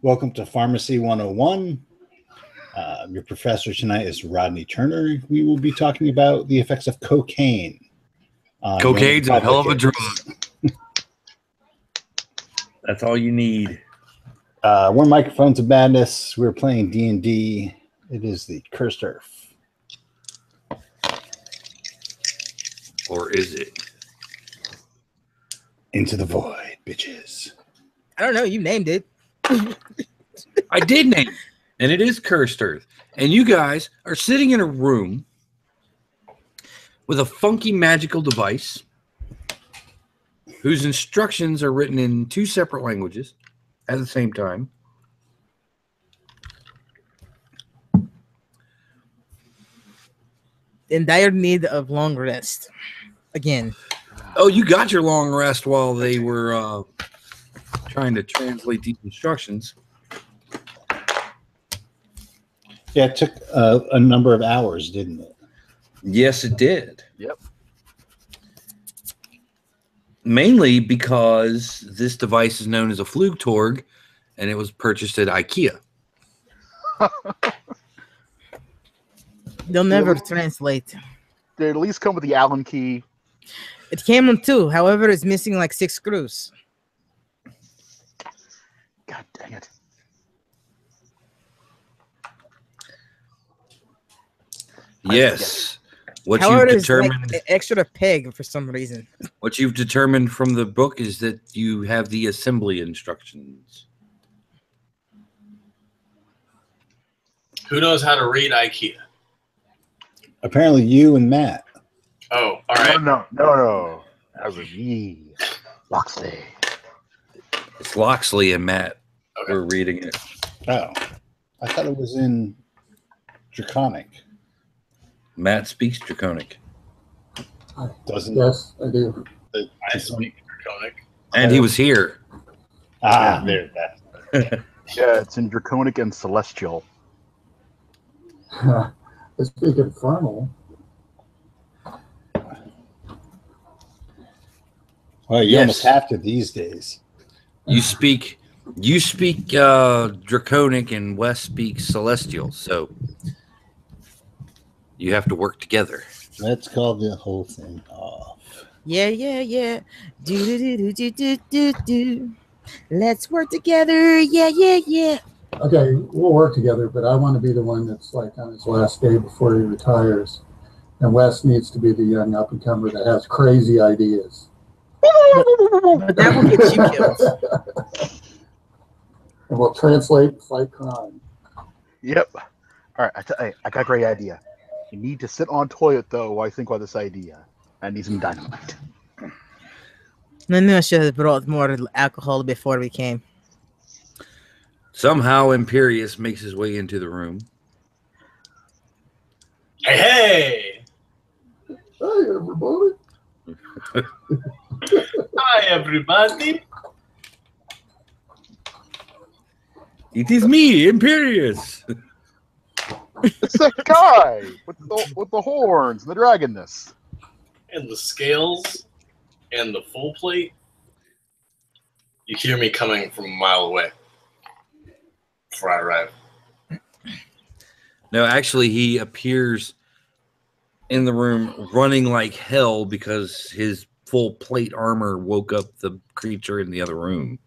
Welcome to Pharmacy 101. Your professor tonight is Rodney Turner. We will be talking about the effects of cocaine. Cocaine's a hell of a drug. That's all you need. We're Microphones of Madness. We're playing D&D. It is the Cursed Earth. Or is it? Into the Void, bitches. I don't know. You named it. I did name it. And it is Cursed Earth. And you guys are sitting in a room with a funky magical device whose instructions are written in two separate languages at the same time. In dire need of long rest. Again. Oh, you got your long rest while they were trying to translate these instructions. Yeah, it took a number of hours, didn't it? Yes, it did. Yep. Mainly because this device is known as a Flugtorg, and it was purchased at IKEA. They'll never translate. They at least come with the Allen key. It came on 2. However, it's missing like 6 screws. God dang it. Yes. What However, you've it's like determined, an extra peg for some reason. what you've determined from the book is that you have the assembly instructions. Who knows how to read IKEA? Apparently you and Matt. Oh, all right. No. That was me. Loxley. It's Loxley and Matt. Okay. We're reading it. Oh, I thought it was in Draconic. Matt speaks Draconic. Doesn't Yes, I do. I speak Draconic. And he was here. there. That. Yeah, it's in Draconic and Celestial. I speak infernal. Well, you Yes. almost have to these days. You speak Draconic and Wes speaks Celestial, so you have to work together. Let's call the whole thing off. Yeah. Do. Let's work together. Yeah. Okay, we'll work together, but I want to be the one that's like on his last day before he retires. And Wes needs to be the young up-and-comer that has crazy ideas. But that will get you killed. And we'll translate and fight crime. Yep. All right, I got a great idea. You need to sit on toilet, though, while I think about this idea. I need some dynamite. Maybe I should have brought more alcohol before we came. Somehow Imperius makes his way into the room. Hey! Hey, everybody. Hi, everybody. It is me, Imperius. It's that guy with the horns and the dragonness. And the scales and the full plate. You hear me coming from a mile away before I arrive. No, actually, he appears in the room running like hell because his full plate armor woke up the creature in the other room.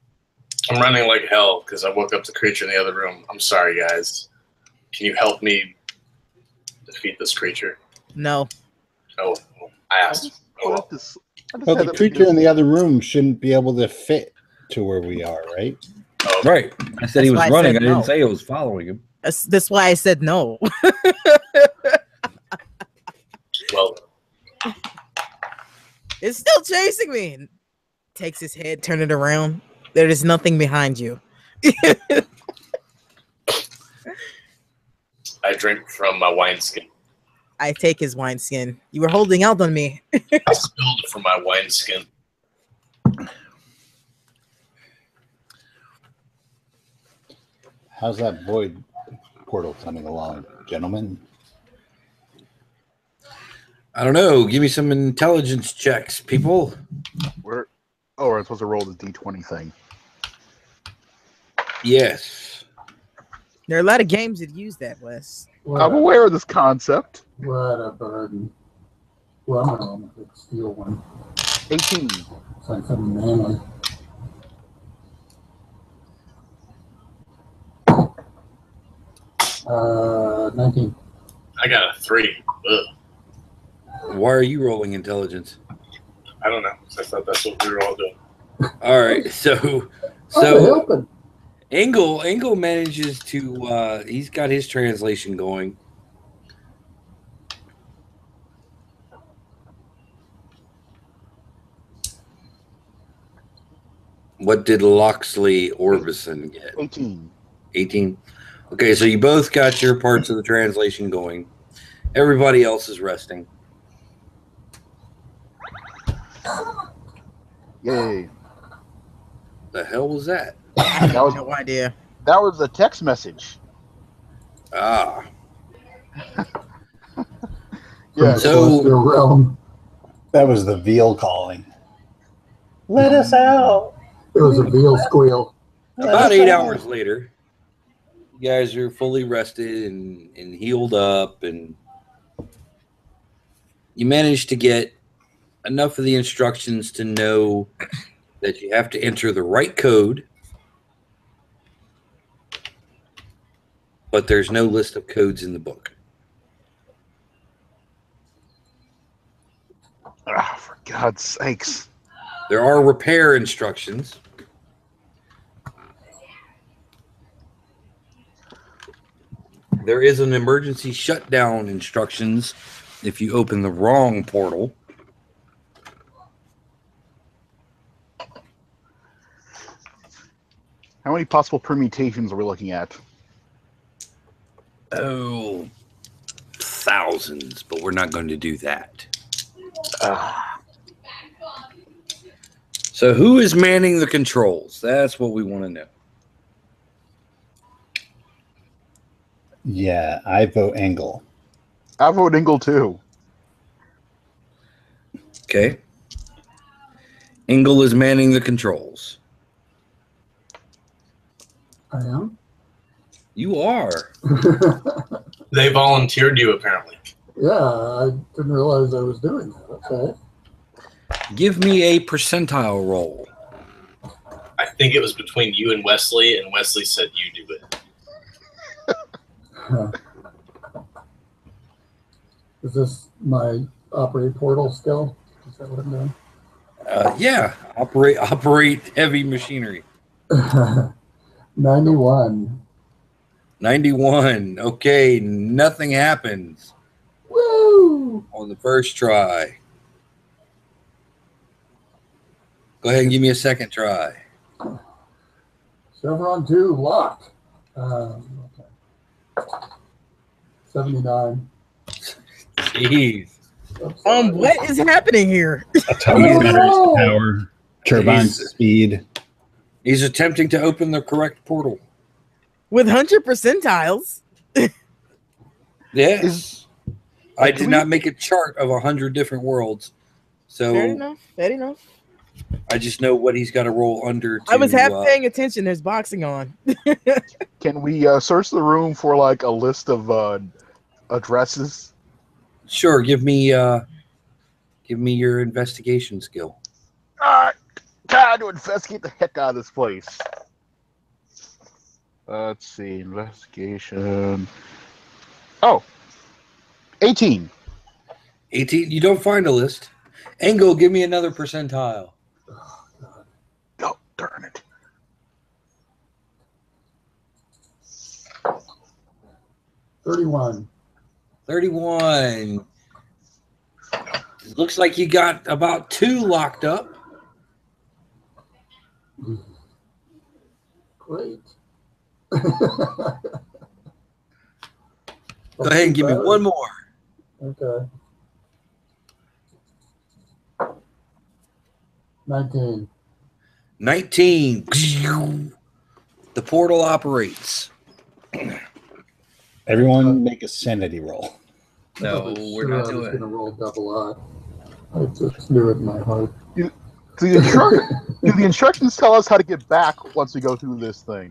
I'm running like hell because I woke up the creature in the other room. I'm sorry, guys. Can you help me defeat this creature? No. Oh, I asked. Oh, well. Well, the creature in the other room shouldn't be able to fit to where we are, right? Oh, Right. I said he was That's why I running. said I didn't no. say I was following him. That's why I said no. well, It's still chasing me. Takes his head, turn it around. There is nothing behind you. I drink from my wineskin. I take his wineskin. You were holding out on me. I spilled it from my wineskin. How's that void portal coming along, gentlemen? I don't know. Give me some intelligence checks, people. We're supposed to roll the D20 thing. Yes. There are a lot of games that use that, Wes. I'm aware of this concept. What a burden. Well, I'm going to steal one. 18. It's like something manly. Uh, 19. I got a 3. Ugh. Why are you rolling intelligence? I don't know. I thought that's what we were all doing. All right, so Open. Engel manages to he's got his translation going. What did Loxley Orbison get? 18. 18. Okay, so you both got your parts of the translation going. Everybody else is resting. Yay. The hell was that? I That was have no idea. that was a text message. Ah. Yeah. From So- Celestial realm. That was the veal calling. Let us out. It was a veal squeal. About 8 hours later, you guys are fully rested and healed up, and you managed to get enough of the instructions to know that you have to enter the right code, but there's no list of codes in the book. Ah, for God's sakes. There are repair instructions. There is an emergency shutdown instructions if you open the wrong portal. How many possible permutations are we looking at? Oh, thousands, but we're not going to do that. So who is manning the controls? That's what we want to know. Yeah, I vote Engel. I vote Engel too. Okay. Engel is manning the controls. I am? You are. They volunteered you, apparently. Yeah, I didn't realize I was doing that. Okay. Give me a percentile roll. I think it was between you and Wesley said you do it. Huh. Is this my operate portal skill? Is that what I'm doing? Yeah, operate heavy machinery. 91. 91. Okay, nothing happens Woo! on the first try. Go ahead and give me a second try. Chevron 2 locked. Okay. 79. Jeez. Oops, sorry. What is happening here? Atomic batteries power, turbine He's- speed. He's attempting to open the correct portal. With 100 percentiles. Yes. I do did we- not make a chart of 100 different worlds. Fair So enough. Fair enough. I just know what he's got to roll under. I was half to, paying attention. There's boxing on. Can we search the room for like a list of addresses? Sure, give me your investigation skill. Time to investigate the heck out of this place. Let's see, investigation. Oh, 18. 18. You don't find a list. Engel, give me another percentile. Oh, darn it. 31. 31. Looks like you got about 2 locked up. Great. Go ahead and give me one more. Okay. 19. 19. The portal operates. Everyone make a sanity roll. No, we're not I was doing going to it. roll double odd. I just knew it in my heart. Do the instructions tell us how to get back once we go through this thing?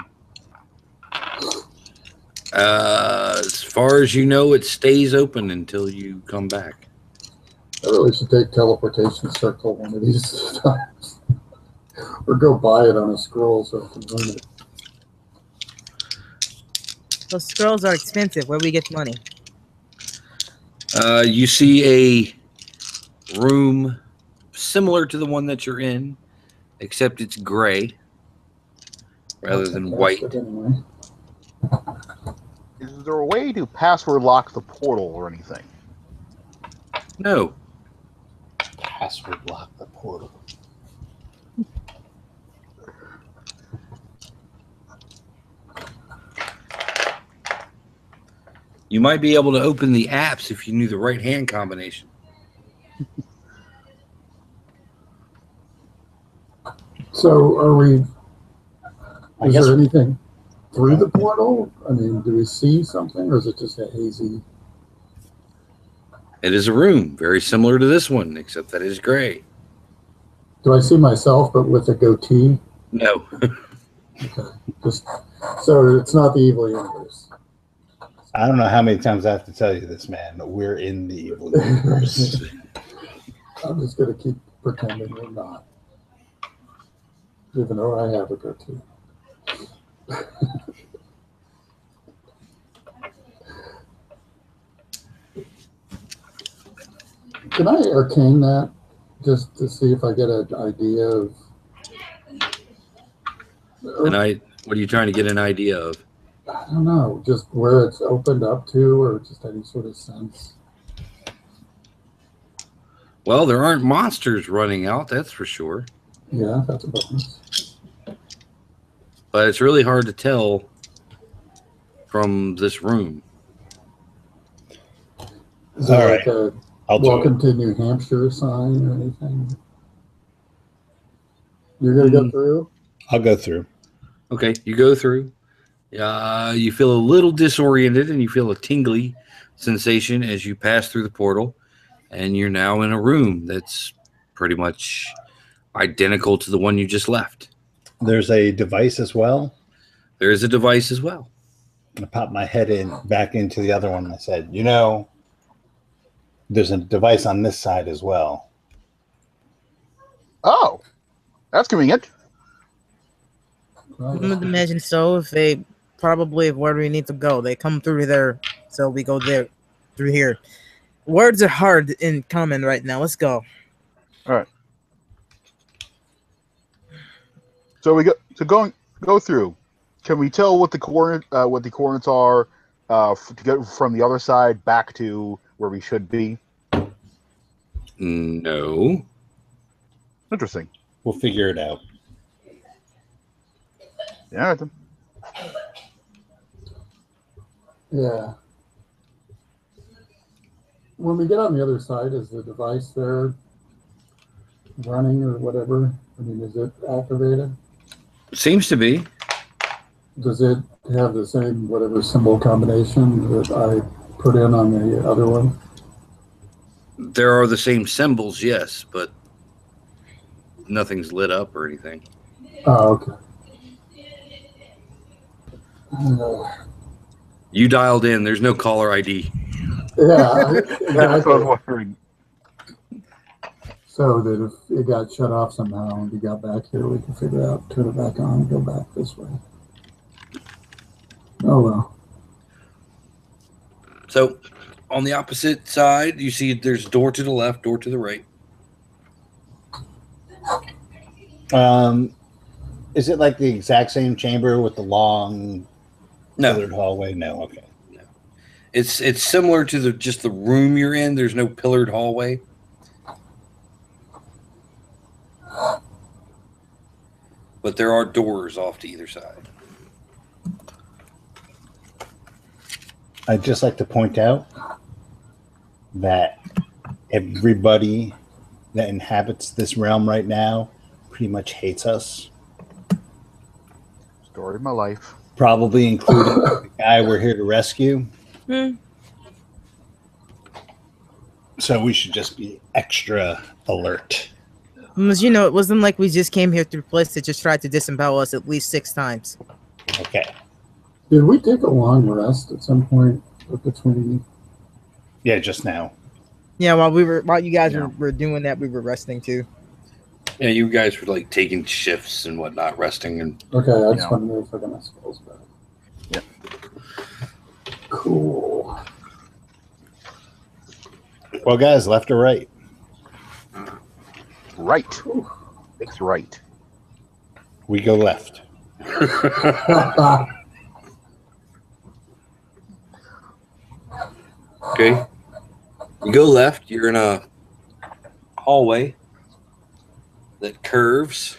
As far as you know, it stays open until you come back. I really should take teleportation circle one of these times. Or go buy it on a scroll so I can learn it. Those scrolls are expensive. Where we get money? You see a room similar to the one that you're in, except it's gray rather than white. Anyway. Is there a way to password lock the portal or anything? No. Password lock the portal. You might be able to open the apps if you knew the right hand combination. So are we... I Is guess- there anything through the portal? I mean, do we see something, or is it just a hazy... It is a room very similar to this one, except that it is gray. Do I see myself, but with a goatee? No. Okay. Just, so it's not the evil universe. I don't know how many times I have to tell you this, man. But we're in the evil universe. I'm just going to keep pretending we're not. Even though I have a goatee. Can I arcane that just to see if I get an idea of... What are you trying to get an idea of? I don't know, just where it's opened up to, or just any sort of sense. Well, there aren't monsters running out, that's for sure. Yeah, that's a bonus. But it's really hard to tell from this room. Is there All like right. a I'll do welcome it. to New Hampshire sign or anything? You're going to go through? I'll go through. Okay, you go through. You feel a little disoriented and you feel a tingly sensation as you pass through the portal. And you're now in a room that's pretty much identical to the one you just left. There's a device as well. There is a device as well. I popped my head back into the other one and I said, you know, there's a device on this side as well. Oh, that's convenient. I would imagine so. If they probably where we need to go, they come through there, so we go there, through here. Words are hard in common right now. Let's go. All right. So we go through. Can we tell what the coordinates are to get from the other side back to where we should be? No. Interesting. We'll figure it out. Yeah. Then. Yeah. When we get on the other side, is the device there running or whatever? I mean, is it activated? Seems to be. Does it have the same whatever symbol combination that I put in on the other one? There are the same symbols, yes, but nothing's lit up or anything. Oh, okay. You dialed in. There's no caller ID. Yeah, That's what I was exactly. wondering. So that if it got shut off somehow and we got back here, we can figure out, turn it back on, and go back this way. Oh well. So, on the opposite side, you see there's a door to the left, door to the right. Is it like the exact same chamber with the long No, pillared hallway? No, okay. it's similar to just the room you're in. There's no pillared hallway. But there are doors off to either side. I'd just like to point out that everybody that inhabits this realm right now pretty much hates us, Story of my life. probably including the guy we're here to rescue. So we should just be extra alert. Because, you know, it wasn't like we just came here through a place that just tried to disembowel us at least 6 times. Okay. Did we take a long rest at some point between? Yeah, just now. Yeah, while you guys Yeah. were doing that, we were resting too. Yeah, you guys were like taking shifts and whatnot, resting and Okay, I just Yeah. want to know if I got my spells back. Yeah. Cool. Well, guys, left or right? Right. It's right. We go left. okay. You go left, you're in a hallway that curves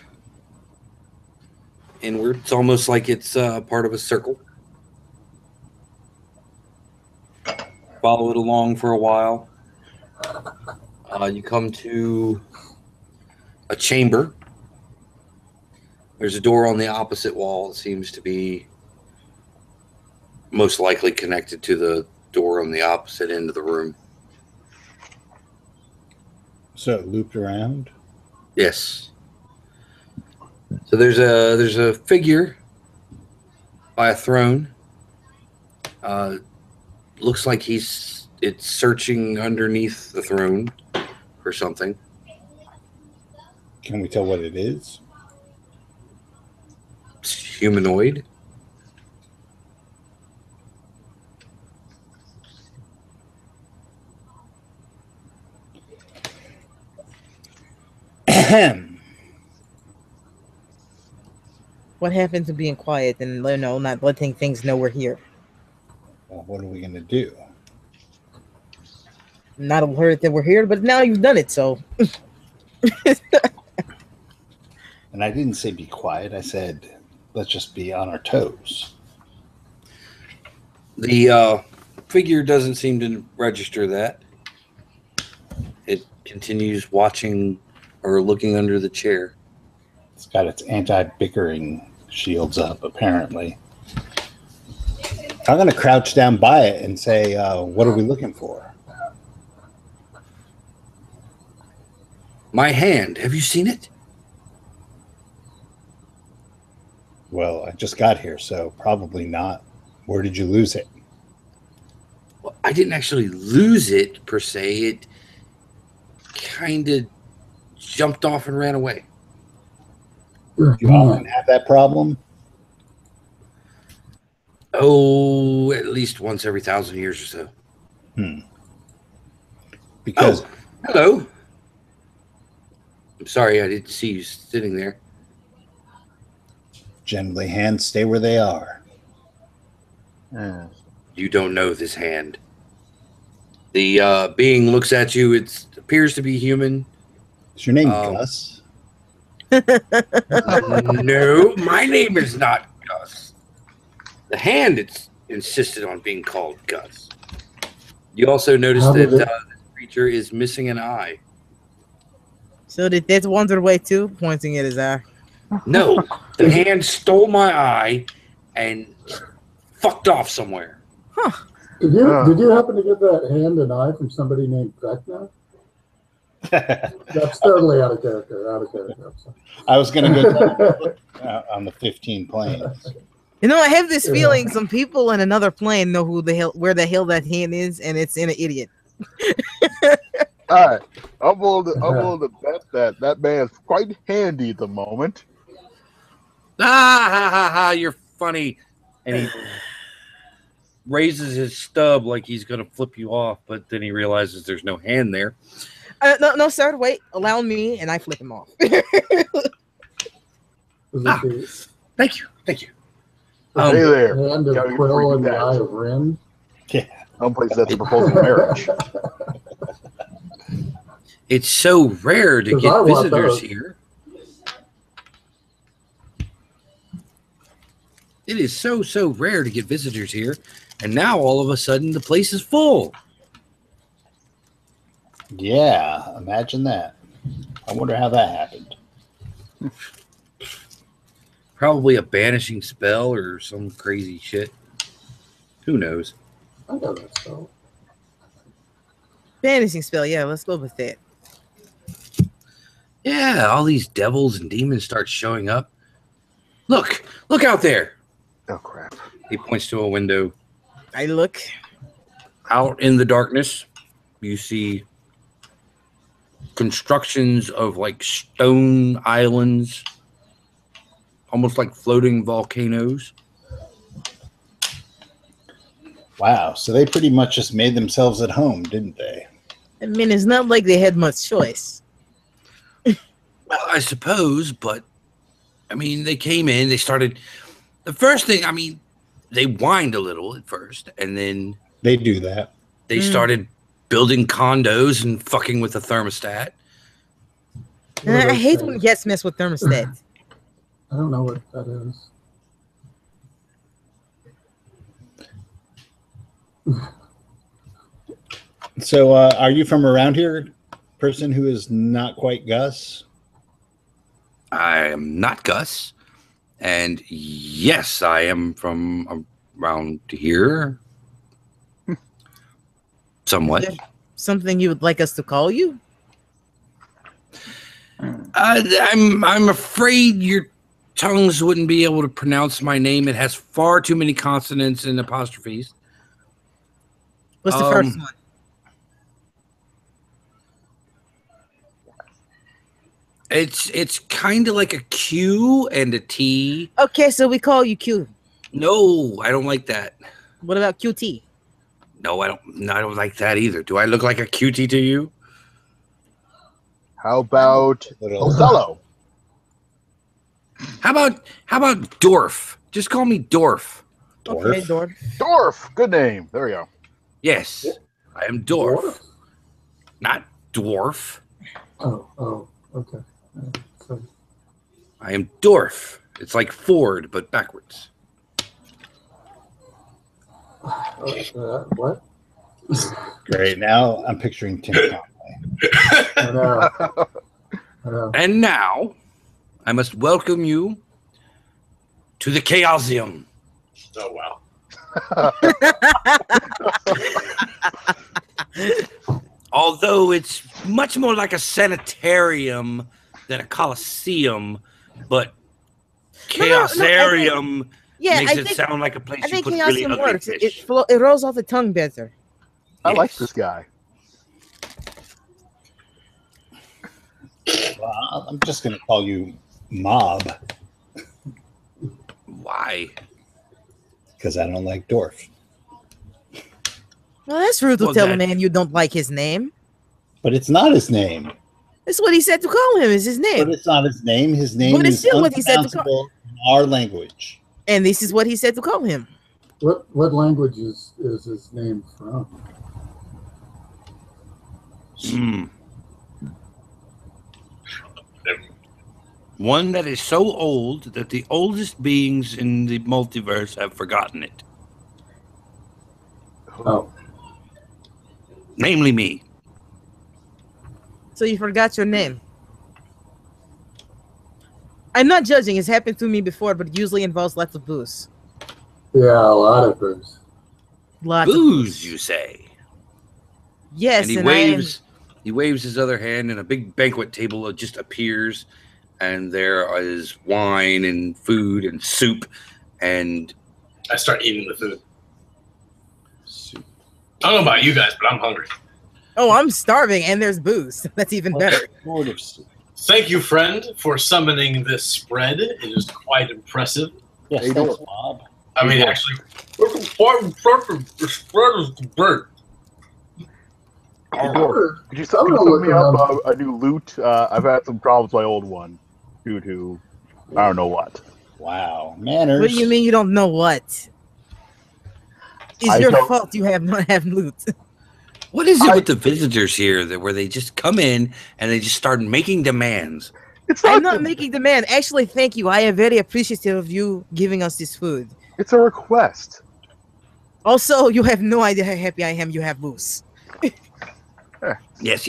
inward. It's almost like it's part of a circle. Follow it along for a while. You come to a chamber. There's a door on the opposite wall. It seems to be most likely connected to the door on the opposite end of the room. So it looped around. Yes. So there's a figure by a throne. Looks like it's searching underneath the throne for something. Can we tell what it is? It's humanoid. Ahem. What happened to being quiet and not letting things know we're here? Well, what are we going to do? Not alert that we're here, but now you've done it, so. And I didn't say be quiet. I said, let's just be on our toes. The figure doesn't seem to register that. It continues watching or looking under the chair. It's got its anti-bickering shields up, apparently. I'm going to crouch down by it and say, what are we looking for? My hand. Have you seen it? Well, I just got here, so probably not. Where did you lose it? Well, I didn't actually lose it, per se. It kind of jumped off and ran away. Do you often have that problem? Oh, at least once every 1,000 years or so. Because Hello. I'm sorry, I didn't see you sitting there. generally hands stay where they are. You don't know this hand. The being looks at you. It appears to be human. Is your name Gus? No, my name is not Gus. The hand insisted on being called Gus. You also notice that this creature is missing an eye. So did that wander away too, pointing at his eye? No, the hand stole my eye and fucked off somewhere. Did you happen to get that hand and eye from somebody named Vecna? That's totally out of character. I was going to go on the 15 planes. I have this feeling some people in another plane know where the hell that hand is, and it's in an idiot. All right, I'm willing to bet that man's quite handy at the moment. Ah, ha, ha, ha, you're funny. And he raises his stub like he's going to flip you off, but then he realizes there's no hand there. No, sir, wait. Allow me, and I flip him off. Thank you. Hey there. Hand of Quill and the Eye of Rin. Yeah. Some place that's a proposal of marriage. It's so rare to get visitors here. It is so rare to get visitors here. And now all of a sudden the place is full. Yeah, imagine that. I wonder how that happened. Probably a banishing spell or some crazy shit. Who knows? I know that spell. Banishing spell, yeah, let's go with that. Yeah, all these devils and demons start showing up. Look out there. Oh crap! He points to a window. I look. Out in the darkness, you see constructions of like stone islands, almost like floating volcanoes. Wow. So they pretty much just made themselves at home, didn't they? I mean, it's not like they had much choice. Well, I suppose, but I mean, they came in, they started. The first thing, I mean, they whined a little at first, and then They do that. they started building condos and fucking with the thermostat. What are I those hate things? when guests mess with thermostat. I don't know what that is. So, are you from around here, person who is not quite Gus? I am not Gus, and yes, I am from around here. Somewhat. Is there something you would like us to call you? I'm afraid your tongues wouldn't be able to pronounce my name. It has far too many consonants and apostrophes. What's the first one? It's kind of like a Q and a T. Okay, so we call you Q. No, I don't like that. What about QT? No, I don't like that either. Do I look like a cutie to you? How about Othello? How about Dorf? Just call me Dorf. Okay, Dwarf. Dorf. Good name. There we go. Yes, I am Dorf, not dwarf. Oh, okay. So, I am Dorf. It's like Ford, but backwards. what? Great. Now I'm picturing Tim Conway. I know. I know. And now, I must welcome you to the Chaosium. Oh, wow. Although it's much more like a sanitarium than a coliseum, but Chaosarium Yeah, makes I it think, sound like a place I you think put really Chaosium ugly works. fish. It rolls off the tongue better. I like Yes. this guy. Well, I'm just going to call you Mob Why? because I don't like Dorf. Well, that's rude to Well, tell a that- man you don't like his name. But it's not his name. That's what he said to call him. Is his But name, it's not his name. His name But it's is still what he said to call- unpronounceable in our language. and this is what he said to call him. What language is his name from? Hmm. One that is so old that the oldest beings in the multiverse have forgotten it. Oh, Namely me. So you forgot your name. I'm not judging. It's happened to me before, but it usually involves lots of booze. yeah, a lot of booze. Lots of Booze, you say? Yes, And he and I am- waves. He waves his other hand, and a big banquet table just appears, and there is wine and food and soup, and I start eating the food. I don't know about you guys, but I'm hungry. Oh, I'm starving, and there's booze. That's even better. Sort of soup. Thank you, friend, for summoning this spread. It is quite impressive. Yes, Hey, thanks, Dorf. Mob. I mean, actually, the spread is great. Hey, Dorf, could you hook me up a new loot? I've had some problems with my old one due to I don't know what. Wow. Manners. What do you mean you don't know what? It's I your don't- fault you have not have loot. what is it with the visitors here that where they just come in and they just start making demands? It's I'm not the- making demand. Actually, thank you. I am very appreciative of you giving us this food. It's a request. Also, you have no idea how happy I am you have booze. Yes.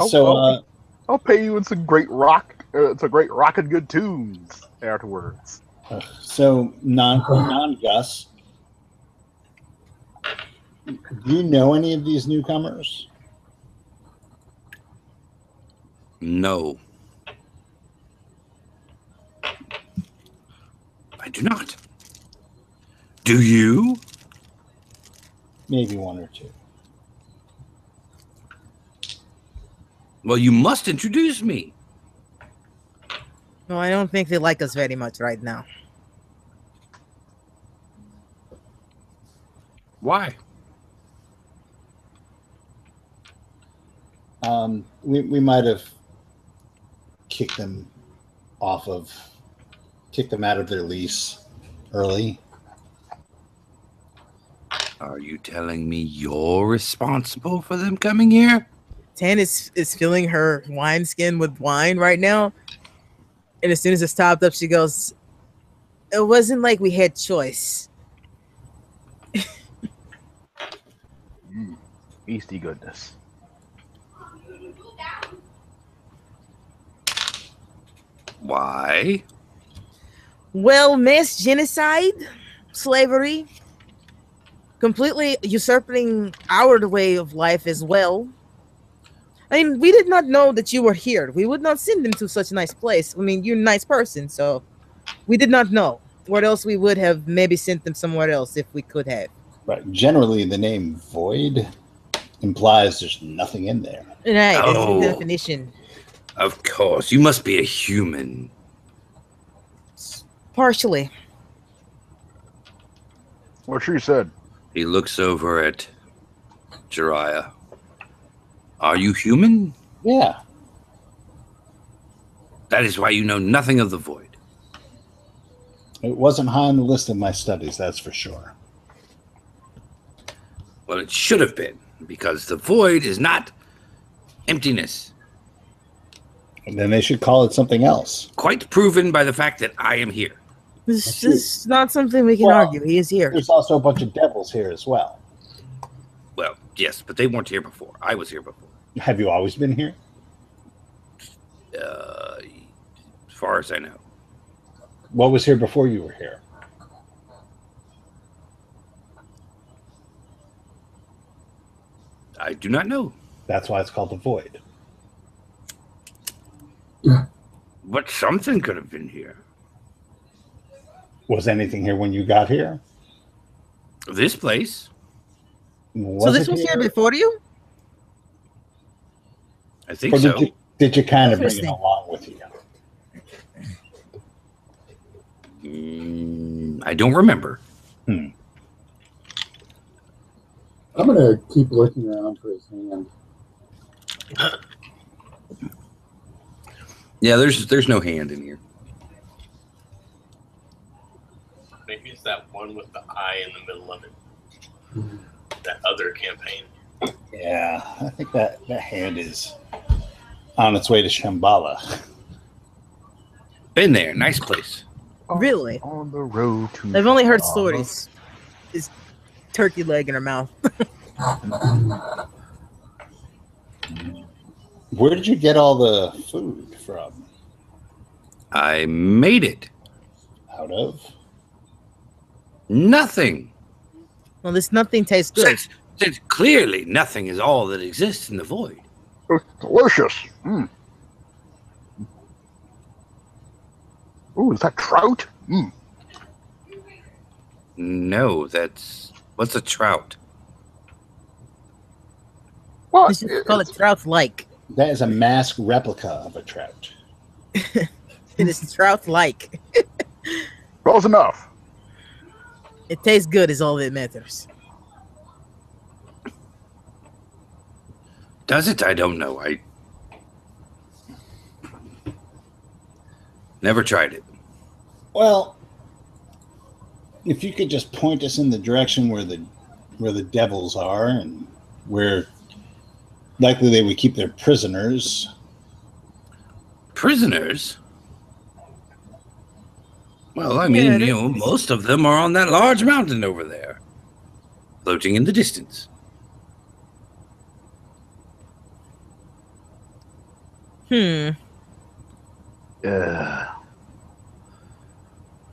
So, I'll pay you in some great rockin' good tunes afterwards. non-Gus, do you know any of these newcomers? No. I do not. Do you? Maybe one or two. Well, you must introduce me. No, I don't think they like us very much right now. Why? We might have kicked them out of their lease early. Are you telling me you're responsible for them coming here? Tan is filling her wineskin with wine right now. And as soon as it's topped up, she goes, it wasn't like we had choice. Beastie goodness. Why? Well, mass genocide, slavery, completely usurping our way of life as well. I mean, we did not know that you were here. We would not send them to such a nice place. I mean, you're a nice person, so we did not know. What else we would have maybe sent them somewhere else if we could have. Right. Generally, the name Void implies there's nothing in there. Right, that's Oh. the definition. Of course. You must be a human. Partially. What she said. He looks over at Jiraiya. Are you human? Yeah. That is why you know nothing of the void. It wasn't high on the list of my studies, that's for sure. Well, it should have been, because the void is not emptiness. And then they should call it something else. Quite proven by the fact that I am here. This is not something we can Well, argue. He is here. There's also a bunch of devils here as well. Well, yes, but they weren't here before. I was here before. Have you always been here? As far as I know. What was here before you were here? I do not know. That's why it's called the Void. But something could have been here. Was anything here when you got here? This place? So this was here before you? I think Or so. did you kind of bring it Interesting. along with you? I don't remember. I'm going to keep looking around for his hand. Yeah, there's no hand in here. Maybe it's that one with the eye in the middle of it. That other campaign. Yeah, I think that hand is on its way to Shambhala. Been there. Nice place. Really? On the road to. I've only heard stories. Is turkey leg in her mouth. Where did you get all the food from? I made it. Out of? Nothing. Well, this nothing tastes good. Since clearly nothing is all that exists in the void. It's delicious. Mm. Ooh, is that trout? Mm. No, what's a trout? What? Let's just call it trout-like. That is a masked replica of a trout. It is trout-like. Close enough. It tastes good is all that matters. Does it? I don't know. I never tried it. Well, if you could just point us in the direction where the devils are and where likely they would keep their prisoners. Prisoners? Well, I mean, Yeah, most of them are on that large mountain over there, floating in the distance.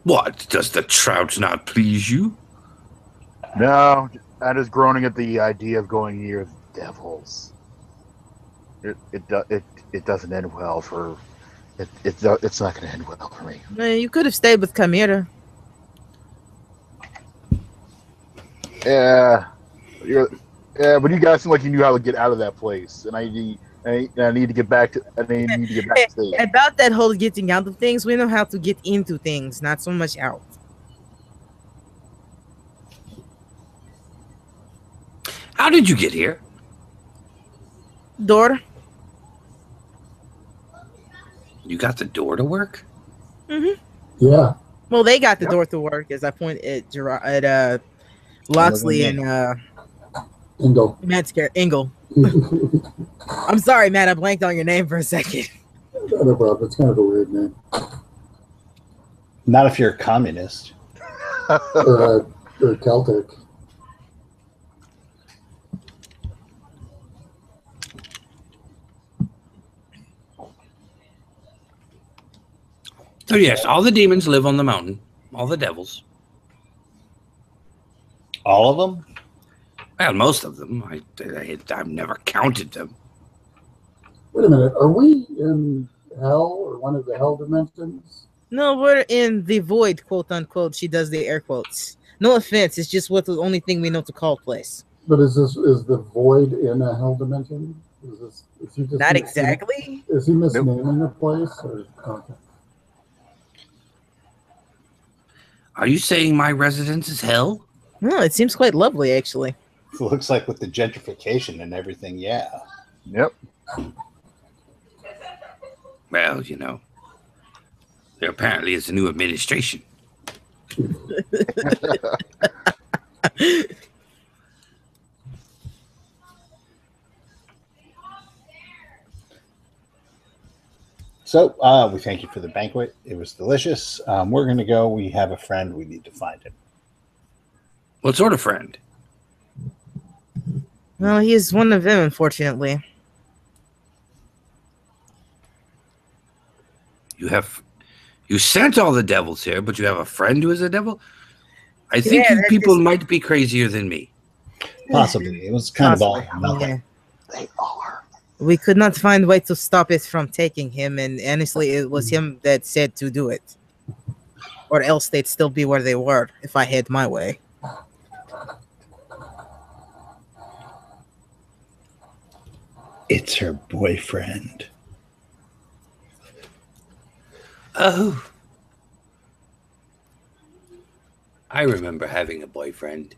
What? Does the trout not please you? No, that is groaning at the idea of going near the devils. It doesn't end well for. It's not going to end well for me. Man, you could have stayed with Chimera. Yeah, but you guys seem like you knew how to get out of that place, and I need to get back to. I need to get back to stage. About that whole getting out of things, we know how to get into things, not so much out. How did you get here? Door. You got the door to work? Mm-hmm. Yeah. Well, they got the door to work, as I point at Loxley and Ingle. Matt Ingle. I'm sorry, Matt. I blanked on your name for a second. No problem. It's kind of a weird name. Not if you're a communist. Or Celtic. So yes, all the demons live on the mountain. All the devils. All of them? Well, most of them. I've never counted them. Wait a minute. Are we in hell or one of the hell dimensions? No, we're in the void, quote unquote. She does the air quotes. No offense. It's just what the only thing we know to call place. But is the void in a hell dimension? Is he just Not exactly. Is he misnaming a place? Or, okay. Are you saying my residence is hell? No, it seems quite lovely, actually. It looks like with the gentrification and everything, yeah. Yep. Well, you know, there apparently is a new administration. So we thank you for the banquet. It was delicious. We're going to go. We have a friend. We need to find him. What sort of friend? Well, he is one of them, unfortunately. You sent all the devils here, but you have a friend who is a devil? I think Yeah, you people might be crazier than me. Possibly. It was kind of all nothing. Yeah. They are. We could not find a way to stop it from taking him, and honestly, it was him that said to do it. Or else they'd still be where they were if I had my way. It's her boyfriend. Oh. I remember having a boyfriend.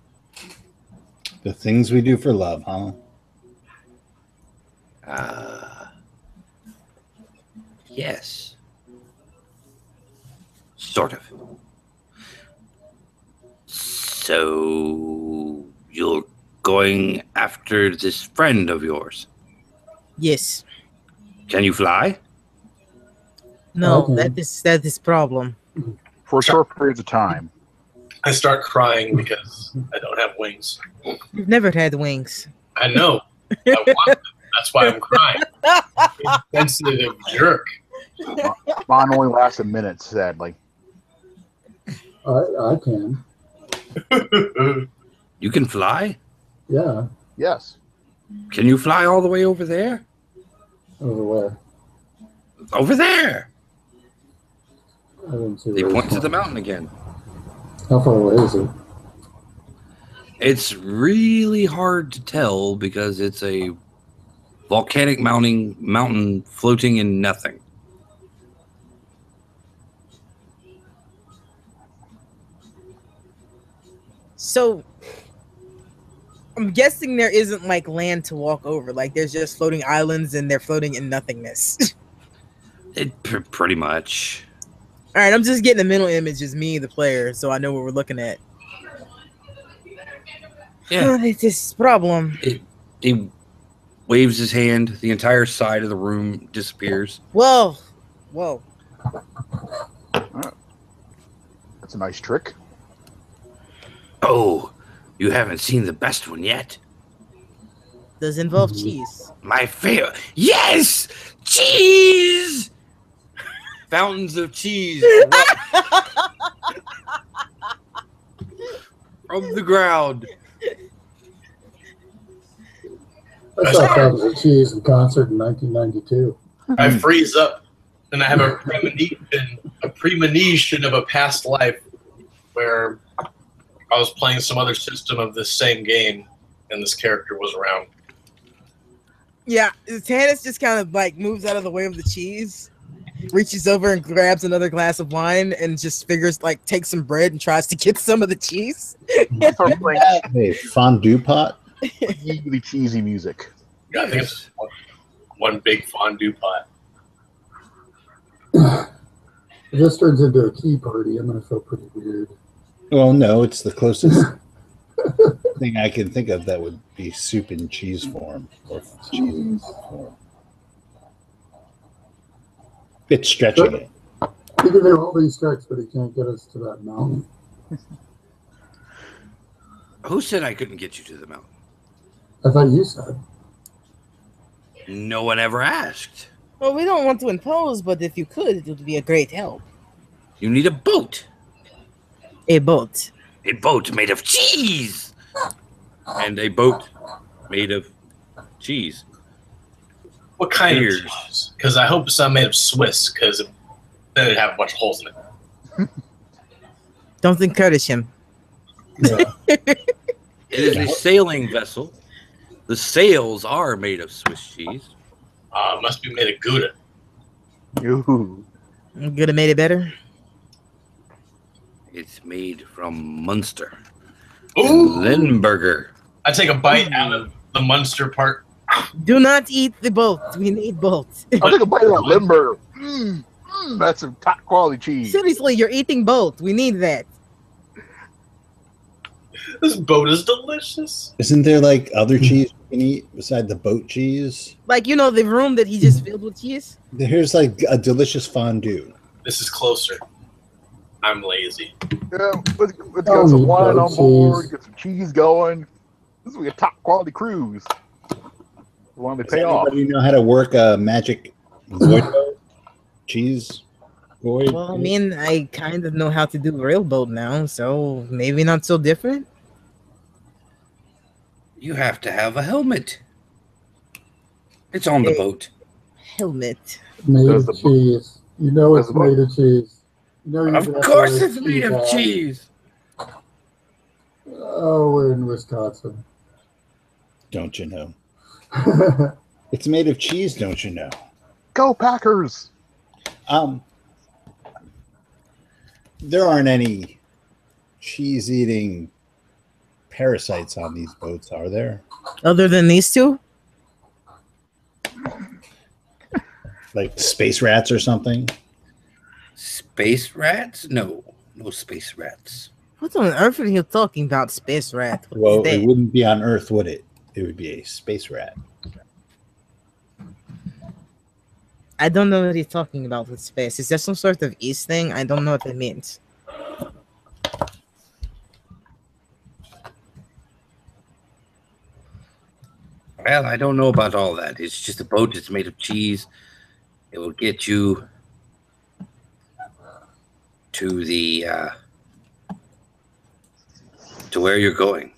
The things we do for love, huh? Yes. Sort of. So you're going after this friend of yours? Yes. Can you fly? No, Okay. that is problem. For short periods of time. I start crying because I don't have wings. You've never had wings. I know. I want them. That's why I'm crying. Insensitive jerk. Mine only lasts a minute, sadly. I can. You can fly? Yeah. Yes. Can you fly all the way over there? Over where? Over there! I didn't see They where point it's to the from. mountain again. How far away is it? It's really hard to tell because it's a volcanic mountain floating in nothing. So, I'm guessing there isn't like land to walk over. Like there's just floating islands and they're floating in nothingness. Pretty much. All right, I'm just getting a mental image as me, the player, so I know what we're looking at. Yeah. It's this problem. He waves his hand. The entire side of the room disappears. Whoa. That's a nice trick. Oh, you haven't seen the best one yet. Does it involve cheese? My favorite. Yes! Cheese! Fountains of cheese from the ground. I saw Fountains of Cheese in concert in 1992. I freeze up, and I have a premonition of a past life where I was playing some other system of this same game, and this character was around. Yeah, Tannis just kind of like moves out of the way of the cheese, reaches over and grabs another glass of wine, and just figures like takes some bread and tries to get some of the cheese. Start playing A fondue pot. really cheesy music. Yeah, I think it's one big fondue pot. If this turns into a tea party, I'm going to feel pretty weird. Well, no, it's the closest thing I can think of that would be soup in cheese form or cheese form. It's stretching it. He can do all these tricks, but he can't get us to that mountain. Who said I couldn't get you to the mountain? I thought you said. No one ever asked. Well, we don't want to impose, but if you could, it would be a great help. You need a boat. A boat. A boat made of cheese. And a boat made of cheese. What kind Cheers. of cheese? Because I hope it's not made of Swiss, because then it'd have a bunch of holes in it. Don't encourage him. Yeah. It is a sailing vessel. The sails are made of Swiss cheese. Must be made of Gouda. Ooh. Could have made it better. It's made from Munster. Ooh! Limburger. I take a bite out of the Munster part. Do not eat the boat. We need boat. I'll take a bite of that limber. That's some top quality cheese. Seriously, you're eating boat. We need that. This boat is delicious. Isn't there like other cheese you can eat beside the boat cheese? Like, you know, the room that he just filled with cheese? There's like a delicious fondue. This is closer. I'm lazy. Yeah, let's get some wine on board, get some cheese going. This will be a top quality cruise. One to Does pay off. anybody know how to work a magic void boat? Cheese void? Well, I mean, I kind of know how to do railboat now, so maybe not so different. You have to have a helmet. It's on the boat. Helmet. Made Does of the- cheese. You know it's does the- made of cheese. You know you Of have to course wear it's made of hat. cheese. Oh, we're in Wisconsin. Don't you know? It's made of cheese, don't you know? Go Packers! There aren't any cheese-eating parasites on these boats, are there? Other than these two? Like space rats or something? Space rats? No. No space rats. What on earth are you talking about, space rat? What is Well, that? it wouldn't be on Earth, would it? It would be a space rat. I don't know what he's talking about with space. Is that some sort of East thing? I don't know what that means. Well, I don't know about all that. It's just a boat that's made of cheese. It will get you to the to where you're going.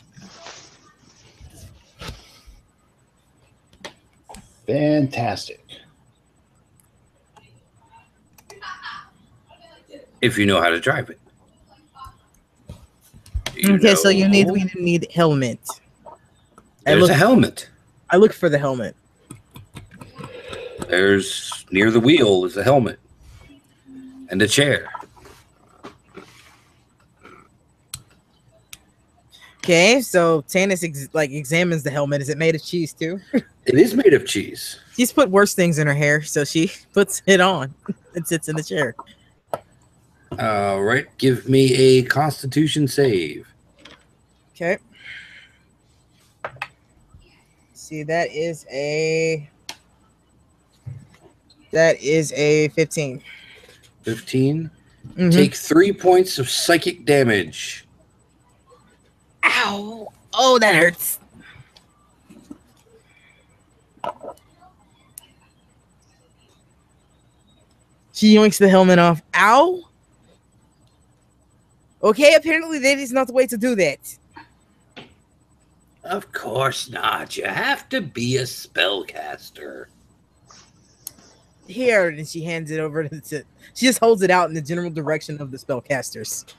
Fantastic. If you know how to drive it. Do you Okay, so know- we need helmet. There's a helmet. I look for the helmet. There's near the wheel is a helmet and a chair. Okay, so Tannis examines the helmet. Is it made of cheese too? It is made of cheese. She's put worse things in her hair, so she puts it on and sits in the chair. All right, give me a Constitution save. Okay. See, that is a 15. 15. Mhm. Take 3 points of psychic damage. Ow! Oh, that hurts. She yoinks the helmet off. Ow! Okay, apparently that is not the way to do that. Of course not. You have to be a spellcaster. Here, and she hands it over to. She just holds it out in the general direction of the spellcasters.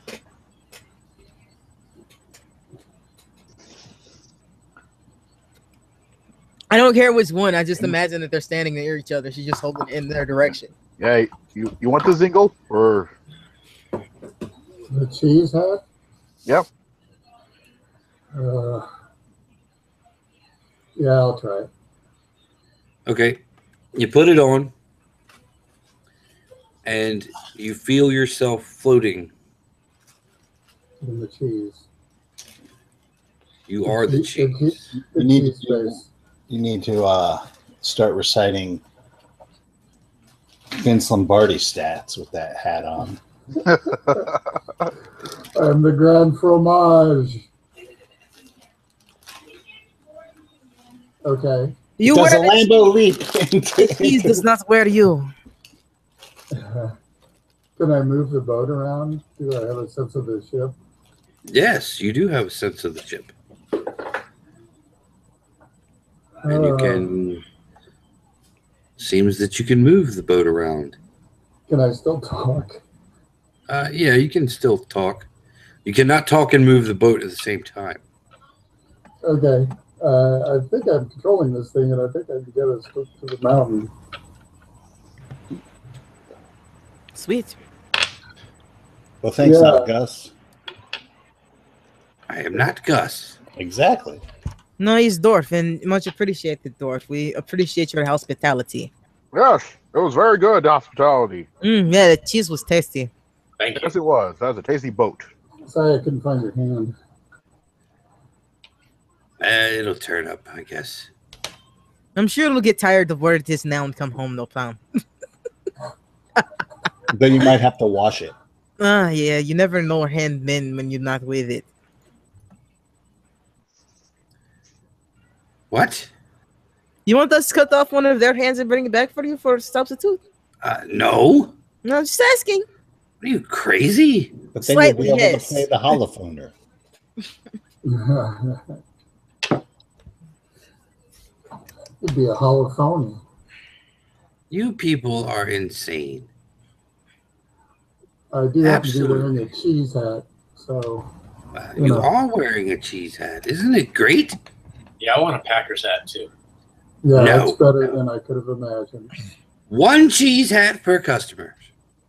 I don't care which one. I just imagine that they're standing near each other. She's just holding it in their direction. Yeah, you want the Zingle or The cheese hat? Yep. Yeah, I'll try it. Okay. You put it on, and you feel yourself floating. In the cheese. You are the cheese. The cheese space. You need to start reciting Vince Lombardi stats with that hat on. I'm the Grand Fromage. Okay. You Does a wear it. Lambo leap? The cheese does not wear you. Can I move the boat around? Do I have a sense of the ship? Yes, you do have a sense of the ship. And you can... Seems that you can move the boat around. Can I still talk? Yeah, you can still talk. You cannot talk and move the boat at the same time. Okay. I think I'm controlling this thing, and I think I can get us to the mountain. Sweet. Well, thanks, Yeah. not Gus. I am not Gus. Exactly. No, he's Dorf, and much appreciated, Dorf. We appreciate your hospitality. Yes, it was very good hospitality. Yeah, the cheese was tasty. Thank you. Yes, it was. That was a tasty boat. Sorry, I couldn't find your hand. It'll turn up, I guess. I'm sure it'll get tired of where it is now and come home, no problem. Then you might have to wash it. Yeah, you never know where hand been when you're not with it. What? You want us to cut off one of their hands and bring it back for you for substitute? No. No, just asking. Are you crazy? But then Slightly, you'll be able yes. to play the holophoner. It'd be a holophony. You people are insane. I do have to be Absolutely. wearing a cheese hat, so You are wearing a cheese hat. Isn't it great? Yeah, I want a Packers hat too. yeah, No. that's better than I could have imagined. One cheese hat per customer.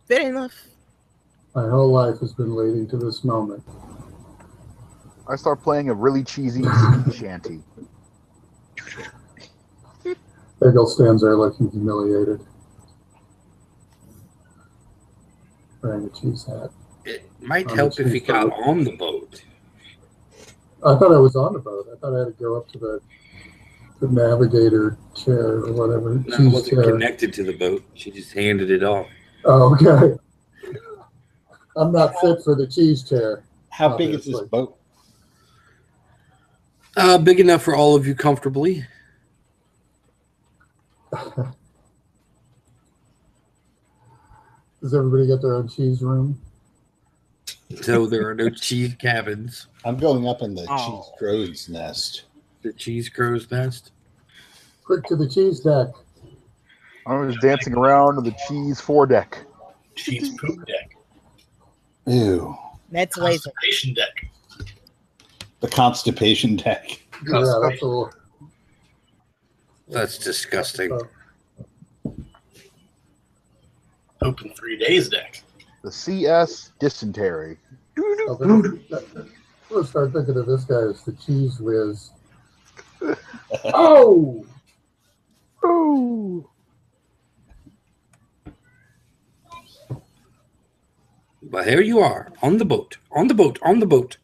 Fair enough. My whole life has been leading to this moment. I start playing a really cheesy shanty. Bagel stands there looking humiliated. Wearing a cheese hat. It might help if you got on the boat. I thought I was on the boat. I thought I had to go up to the navigator chair or whatever. No, it cheese wasn't chair. connected to the boat. She just handed it off. Oh, okay. I'm not fit for the cheese chair. How big is this Obviously. boat? Big enough for all of you comfortably. Does everybody get their own cheese room? So there are no cheese cabins. I'm going up in the Oh. cheese crow's nest. The cheese crow's nest. Quick to the cheese deck. I was dancing around on the cheese foredeck. Cheese poop deck. Ew. That's lazy. Constipation deck. The constipation deck. Yeah, that's a little. That's disgusting. Open 3 days deck. The CS dysentery. I'm gonna start thinking of this guy as the cheese whiz. Oh! Ooh. But here you are, on the boat, on the boat, on the boat.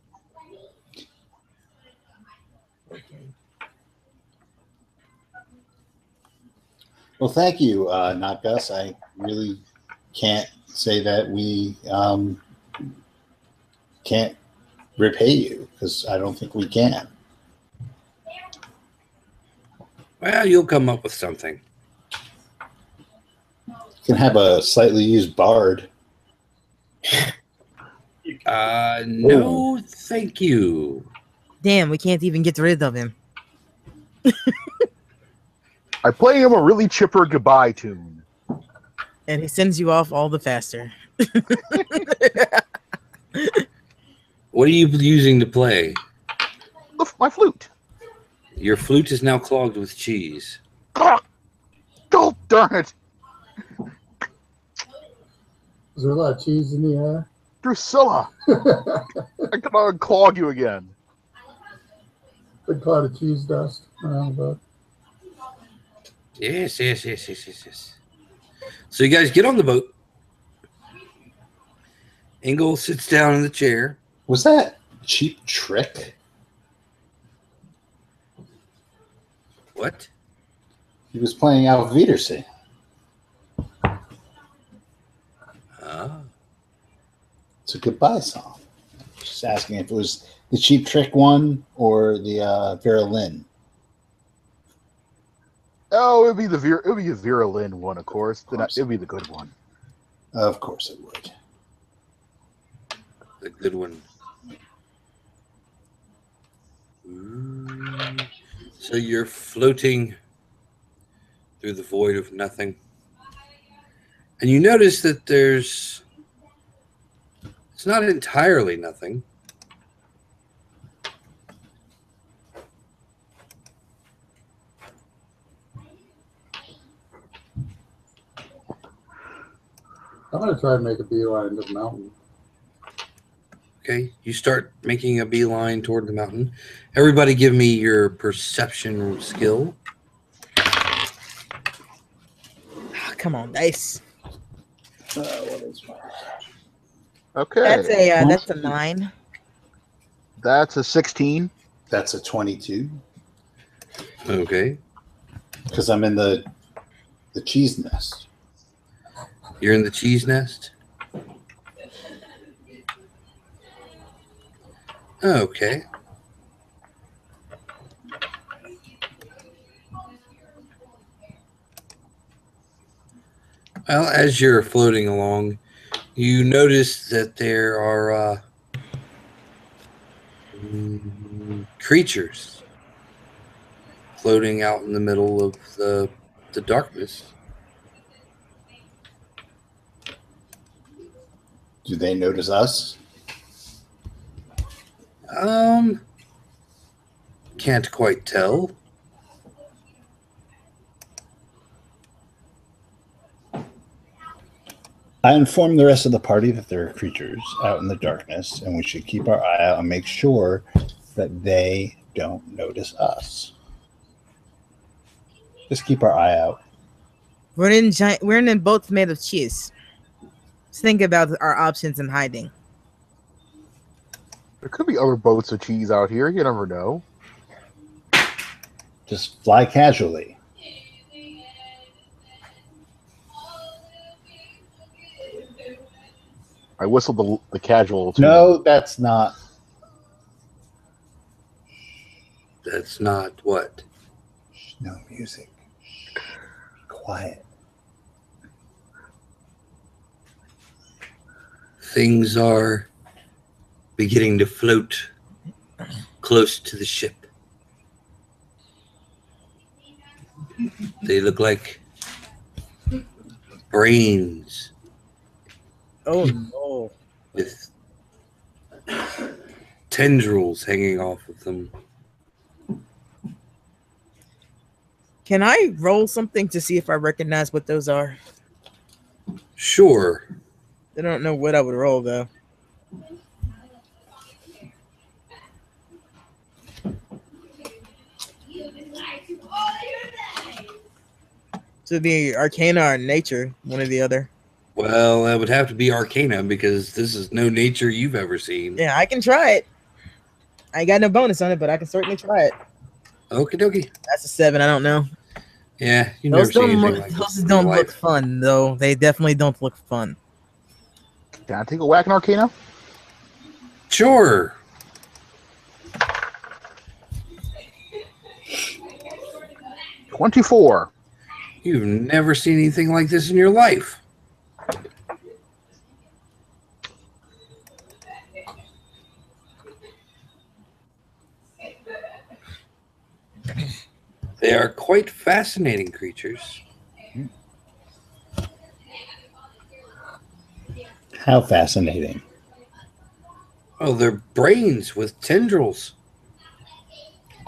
Well, thank you, not Gus. I really can't say that we can't repay you because I don't think we can. Well, you'll come up with something. You can have a slightly used bard. No, thank you. Damn, we can't even get rid of him. I play him a really chipper goodbye tune. And he sends you off all the faster. What are you using to play? My flute. Your flute is now clogged with cheese. Oh, darn it! Is there a lot of cheese in the air? Drusilla! I can unclog you again. Big cloud of cheese dust around the boat. Yes. So you guys get on the boat. Engel sits down in the chair. Was that Cheap Trick? What? He was playing Auf Wiedersehen. Ah. It's a goodbye song. Just asking if it was the Cheap Trick one or the Vera Lynn. Oh, it'd be the Vera Lynn one, of course. Then it'd be the good one. Of course it would. The good one. Ooh. So you're floating through the void of nothing. And you notice that it's not entirely nothing. I'm going to try and make a beeline to the mountain. Okay, you start making a beeline toward the mountain. Everybody give me your perception skill. Ah, come on, dice. What is my Okay. That's a 9. That's a 16. That's a 22. Okay. Because I'm in the cheese nest. You're in the cheese nest? Okay. Well, as you're floating along, you notice that there are creatures floating out in the middle of the darkness. Do they notice us? Can't quite tell. I inform the rest of the party that there are creatures out in the darkness, and we should keep our eye out and make sure that they don't notice us. Just keep our eye out. We're in boats made of cheese. Let's think about our options in hiding. There could be other boats of cheese out here. You never know. Just fly casually. I whistled the casual tune. No, that's not. That's not what? No music. Quiet. Things are beginning to float close to the ship. They look like brains Oh no. with tendrils hanging off of them. Can I roll something to see if I recognize what those are? Sure. I don't know what I would roll though. So it'd be Arcana or Nature, one or the other. Well, that would have to be Arcana because this is no nature you've ever seen. Yeah, I can try it. I ain't got no bonus on it, but I can certainly try it. Okie dokie. That's a 7. I don't know. Yeah, you've Those never seen don't anything look. like Those this in don't your look life. fun though. They definitely don't look fun. Can I take a whack in Arcana? Sure. $24. You've never seen anything like this in your life. They are quite fascinating creatures. How fascinating. Oh, they're brains with tendrils.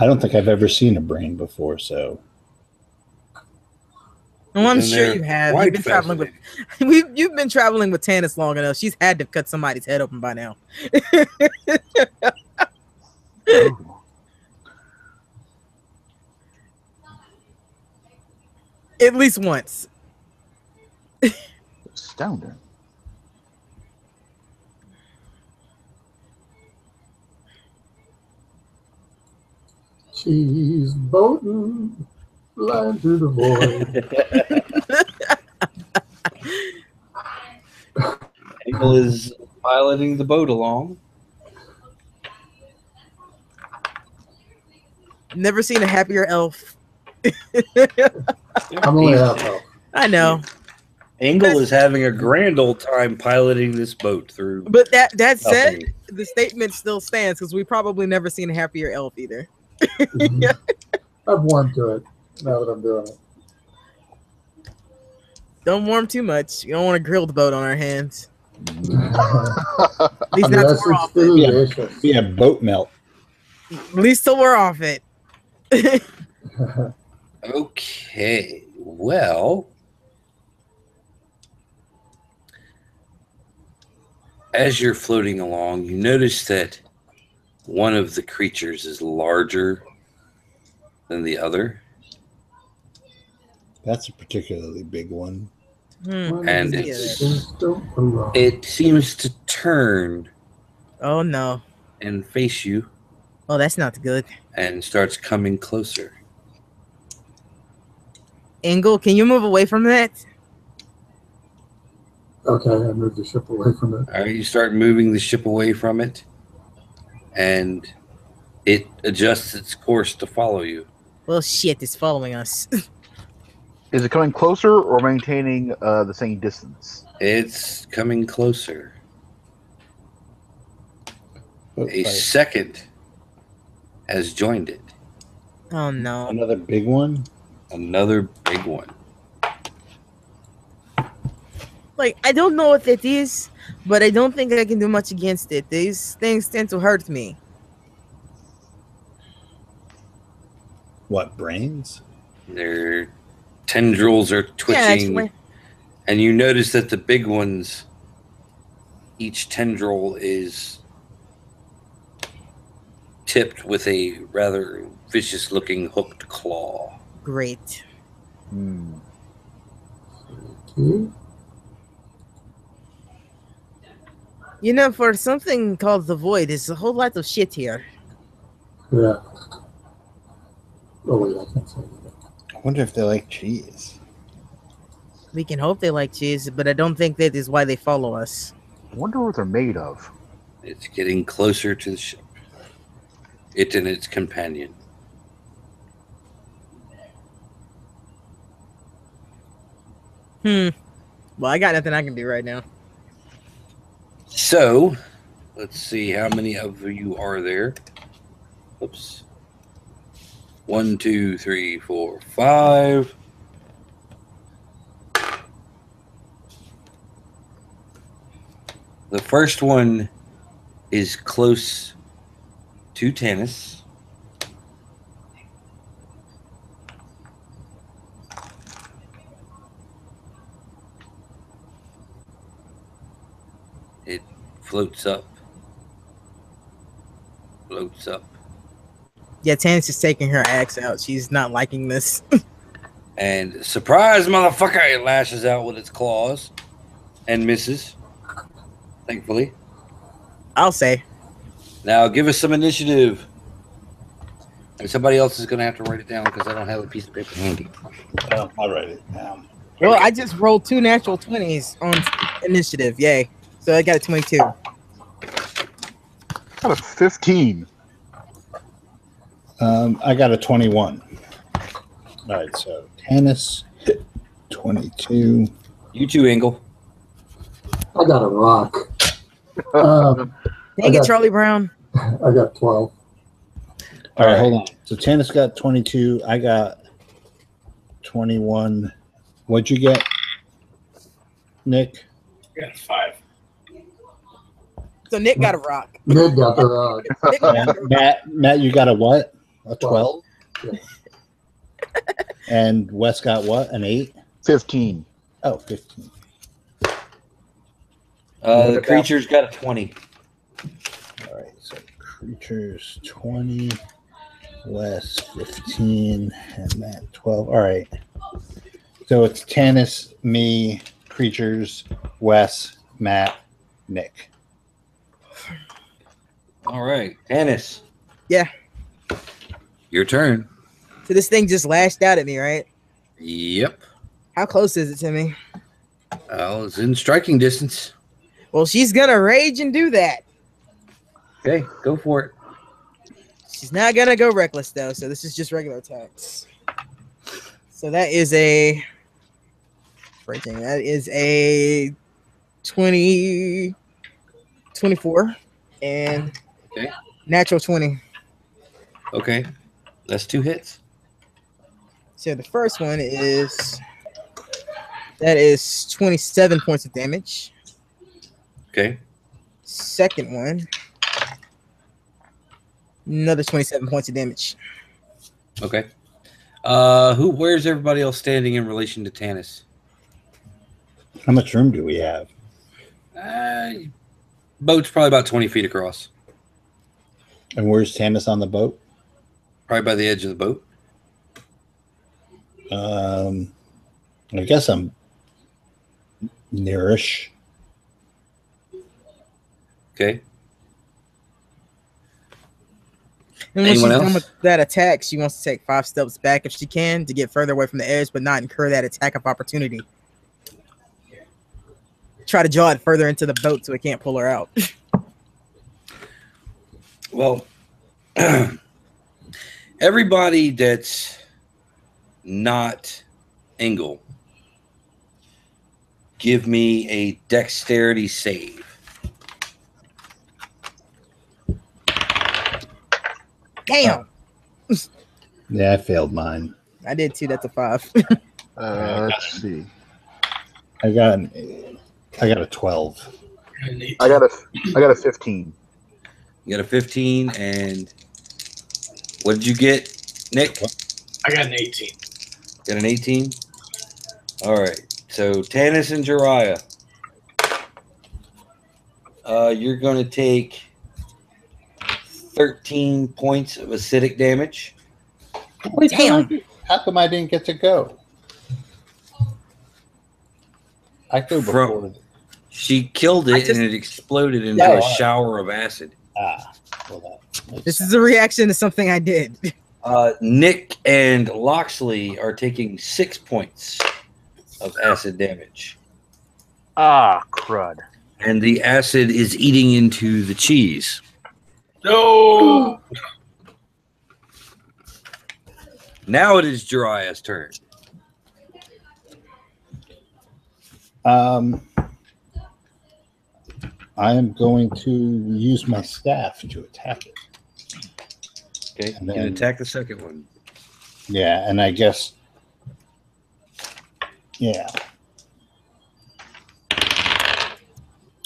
I don't think I've ever seen a brain before, so. Oh, I'm Then sure they're you have. quite You've been traveling with you've been traveling with Tannis long enough. She's had to cut somebody's head open by now. Ooh. At least once. Astounding. She's boating, flying through the void. Angle is piloting the boat along. Never seen a happier elf. I'm only half elf. I know. Angle is having a grand old time piloting this boat through. But that said, nothing. the statement still stands because we probably never seen a happier elf either. Mhm. I've warmed to it now that I'm doing it. Don't warm too much. You don't want to grill the boat on our hands. At least not Unless till we're it's off it. delicious. Yeah, boat melt. At least till we're off it. Okay, well, as you're floating along, you notice that one of the creatures is larger than the other. That's a particularly big one. And Yeah, it seems to turn oh no. and face you Oh, that's not good. and starts coming closer. Engel, can you move away from that? Okay, I moved the ship away from it. All right, you start moving the ship away from it, and it adjusts its course to follow you. Well, shit, it's following us. Is it coming closer or maintaining the same distance? It's coming closer. Boat A fight. second has joined it. Oh no. Another big one? Another big one. Like, I don't know what it is, but I don't think I can do much against it. These things tend to hurt me. What, brains? Their tendrils are Yeah, twitching, actually. and you notice that the big ones, each tendril is tipped with a rather vicious-looking hooked claw. Great. Okay. You know, for something called the Void, there's a whole lot of shit here. Yeah. Oh, wait, I can't say that. I wonder if they like cheese. We can hope they like cheese, but I don't think that is why they follow us. I wonder what they're made of. It's getting closer to the ship. It and its companion. Well, I got nothing I can do right now. So, let's see how many of you are there. Oops. 1, 2, 3, 4, 5. The first one is close to Tannis. It floats up. Floats up. Yeah, Tannis is taking her axe out. She's not liking this. And surprise, motherfucker! It lashes out with its claws and misses. Thankfully. I'll say. Now give us some initiative. And somebody else is going to have to write it down because I don't have a piece of paper handy. I'll write it down. Well, I just rolled 2 natural 20s on initiative. Yay. So I got a 22. Got a 15. I got a 21. All right, so Tannis, 22. You too, Engel. I got a rock. I Dang it, got- Charlie Brown. I got 12. All right, hold on. So Tannis got 22. I got 21. What'd you get, Nick? I got 5. So Nick got a rock. Ned got the rock. Nick got a rock. Matt, you got a what? A 12? Yeah. And Wes got what? An 8? 15. Oh, 15. The creature's got a 20. All right, so creatures 20, Wes 15, and Matt 12. All right. So it's Tanis, me, creatures, Wes, Matt, Nick. All right, Tanis. Yeah. Your turn. So this thing just lashed out at me, right? Yep. How close is it to me? Well, it's in striking distance. Well, she's gonna rage and do that. Okay, go for it. She's not gonna go reckless though, so this is just regular attacks. So that is a rating. That is a 20, 24, and Okay. natural 20. Okay, that's 2 hits. So the first one is 27 points of damage. Okay. Second one, another 27 points of damage. Okay. Where's everybody else standing in relation to Tanis? How much room do we have? Boat's probably about 20 feet across. And where's Tanis on the boat? Probably by the edge of the boat. I guess I'm nearish. Okay. And when Anyone she's else? done with that attack, she wants to take 5 steps back if she can to get further away from the edge, but not incur that attack of opportunity. Try to draw it further into the boat so it can't pull her out. Well, everybody that's not Engel, give me a dexterity save. Damn! Yeah, I failed mine. I did too. That's a 5. Let's see. I got a 12. I got a 15. You got a 15, and what did you get, Nick? I got an 18. Got an 18? All right. So Tanis and Jiraiya, you're going to take 13 points of acidic damage. Wait, Damn. how come I didn't get to go? I go before. She killed it, and it exploded into Yeah. a shower of acid. Well, This is a reaction to something I did. Nick and Loxley are taking 6 points of acid damage. Ah, crud. And the acid is eating into the cheese. No! Now it is Jiraiya's turn. I am going to use my staff to attack it. Okay, And you can then- attack the second one. Yeah, and I guess. Yeah.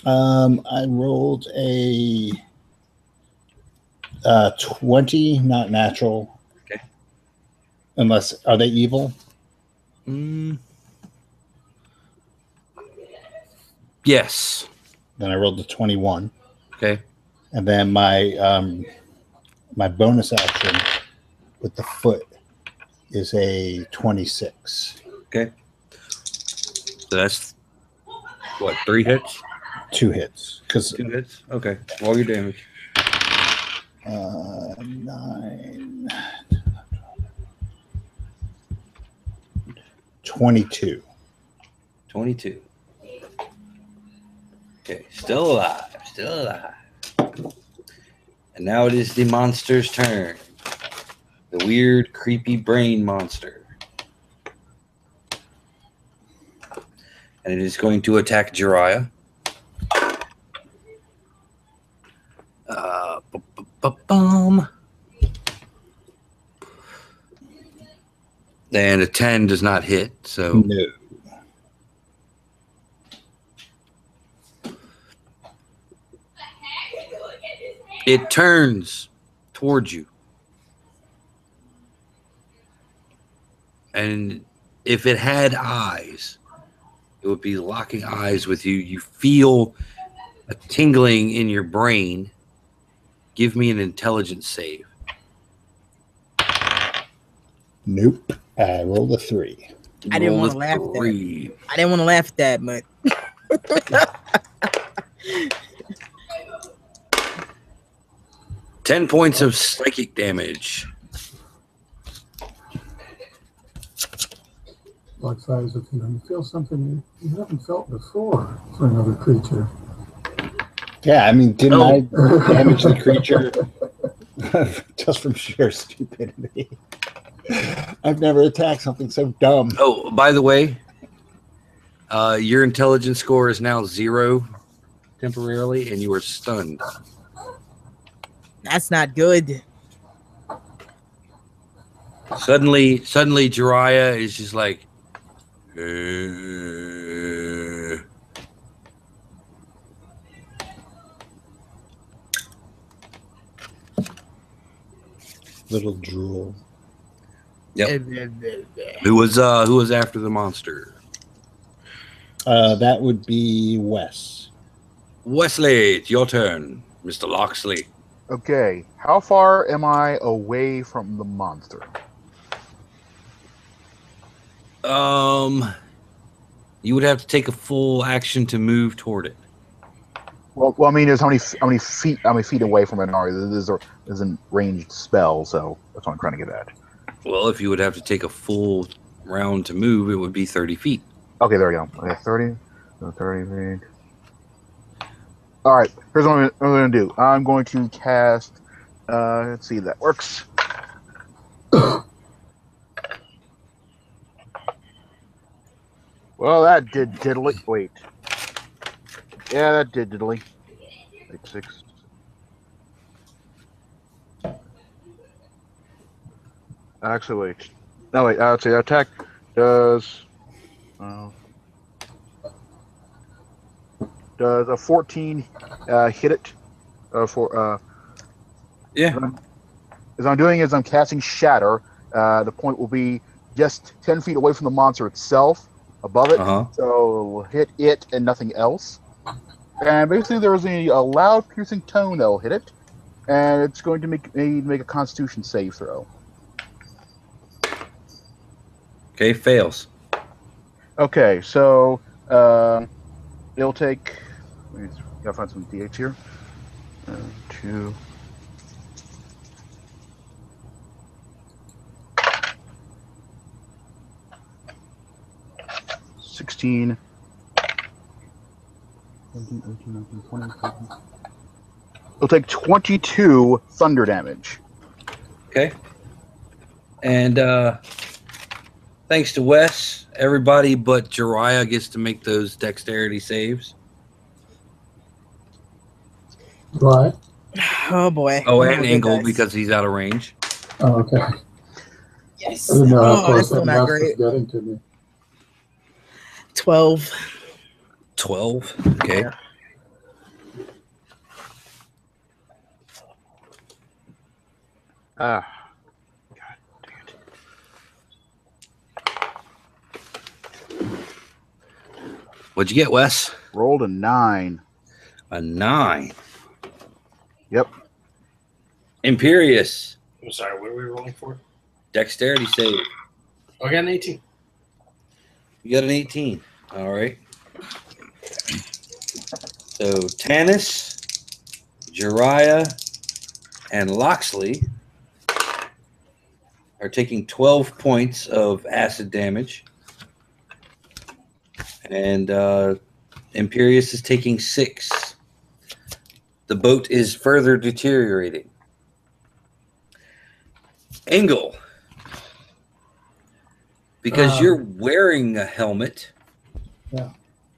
I rolled a 20, not natural. Okay. Unless, are they evil? Yes. Then I rolled a 21. Okay. And then my my bonus action with the foot is a 26. Okay. So that's what, 3 hits? 2 hits. Because 2 hits? Okay. Roll your damage. 9, 22. 22. Okay, still alive. Still alive. And now it is the monster's turn. The weird, creepy brain monster. And it is going to attack Jiraiya. And a 10 does not hit, so No. it turns towards you. and if it had eyes, it would be locking eyes with you. You feel a tingling in your brain. Give me an intelligence save. Nope. I rolled a 3. I didn't Roll want a to laugh at that. 3. I didn't want to laugh at that, but 10 points of psychic damage. Like size of you feel something you haven't felt before for another creature. Yeah, I mean, didn't I damage the creature just from sheer stupidity? I've never attacked something so dumb. Oh, by the way, your intelligence score is now 0 temporarily, and you are stunned. that's not good. Suddenly, Jiraiya is just like, Little drool. Yep. Who was after the monster? That would be Wes. Wesley, it's your turn, Mr. Loxley. Okay, how far am I away from the monster? You would have to take a full action to move toward it. Well, I mean, there's how many feet away from it are. There's a ranged spell, so that's what I'm trying to get at. Well, if you would have to take a full round to move, it would be 30 feet. Okay, there we go. Okay, 30 feet. All right, here's what I'm going to do. I'm going to cast. Let's see if that works. Well, that did diddly. Wait. Yeah, that did diddly. Like 6. Actually, wait. No, wait. Let's see. Attack does a 14 hit it? Yeah. As I'm doing is I'm casting Shatter. The point will be just 10 feet away from the monster itself, above it. Uh-huh. So it'll hit it and nothing else. And basically, there's a loud, piercing tone that'll hit it, and it's going to make a Constitution save throw. Okay, fails. Okay, so it'll take. Gotta find some D8s here. 2. 16. 17, 18, 19, 20, 21. It'll take 22 thunder damage. Okay. And thanks to Wes, everybody but Jiraiya gets to make those dexterity saves. Right. Oh boy. Oh, I'm and gonna Engel get that. because he's out of range. Oh, okay. Yes. I didn't know how Oh, that's close still that not Wes was great. getting to me. 12. 12. Okay. Yeah. God dang it. What'd you get, Wes? Rolled a 9. A 9. Yep. Imperious. I'm sorry, what are we rolling for? Dexterity save. Oh, I got an 18. You got an 18. All right. So Tanis, Jiraiya, and Loxley are taking 12 points of acid damage. And Imperious is taking 6. The boat is further deteriorating. Engel, because you're wearing a helmet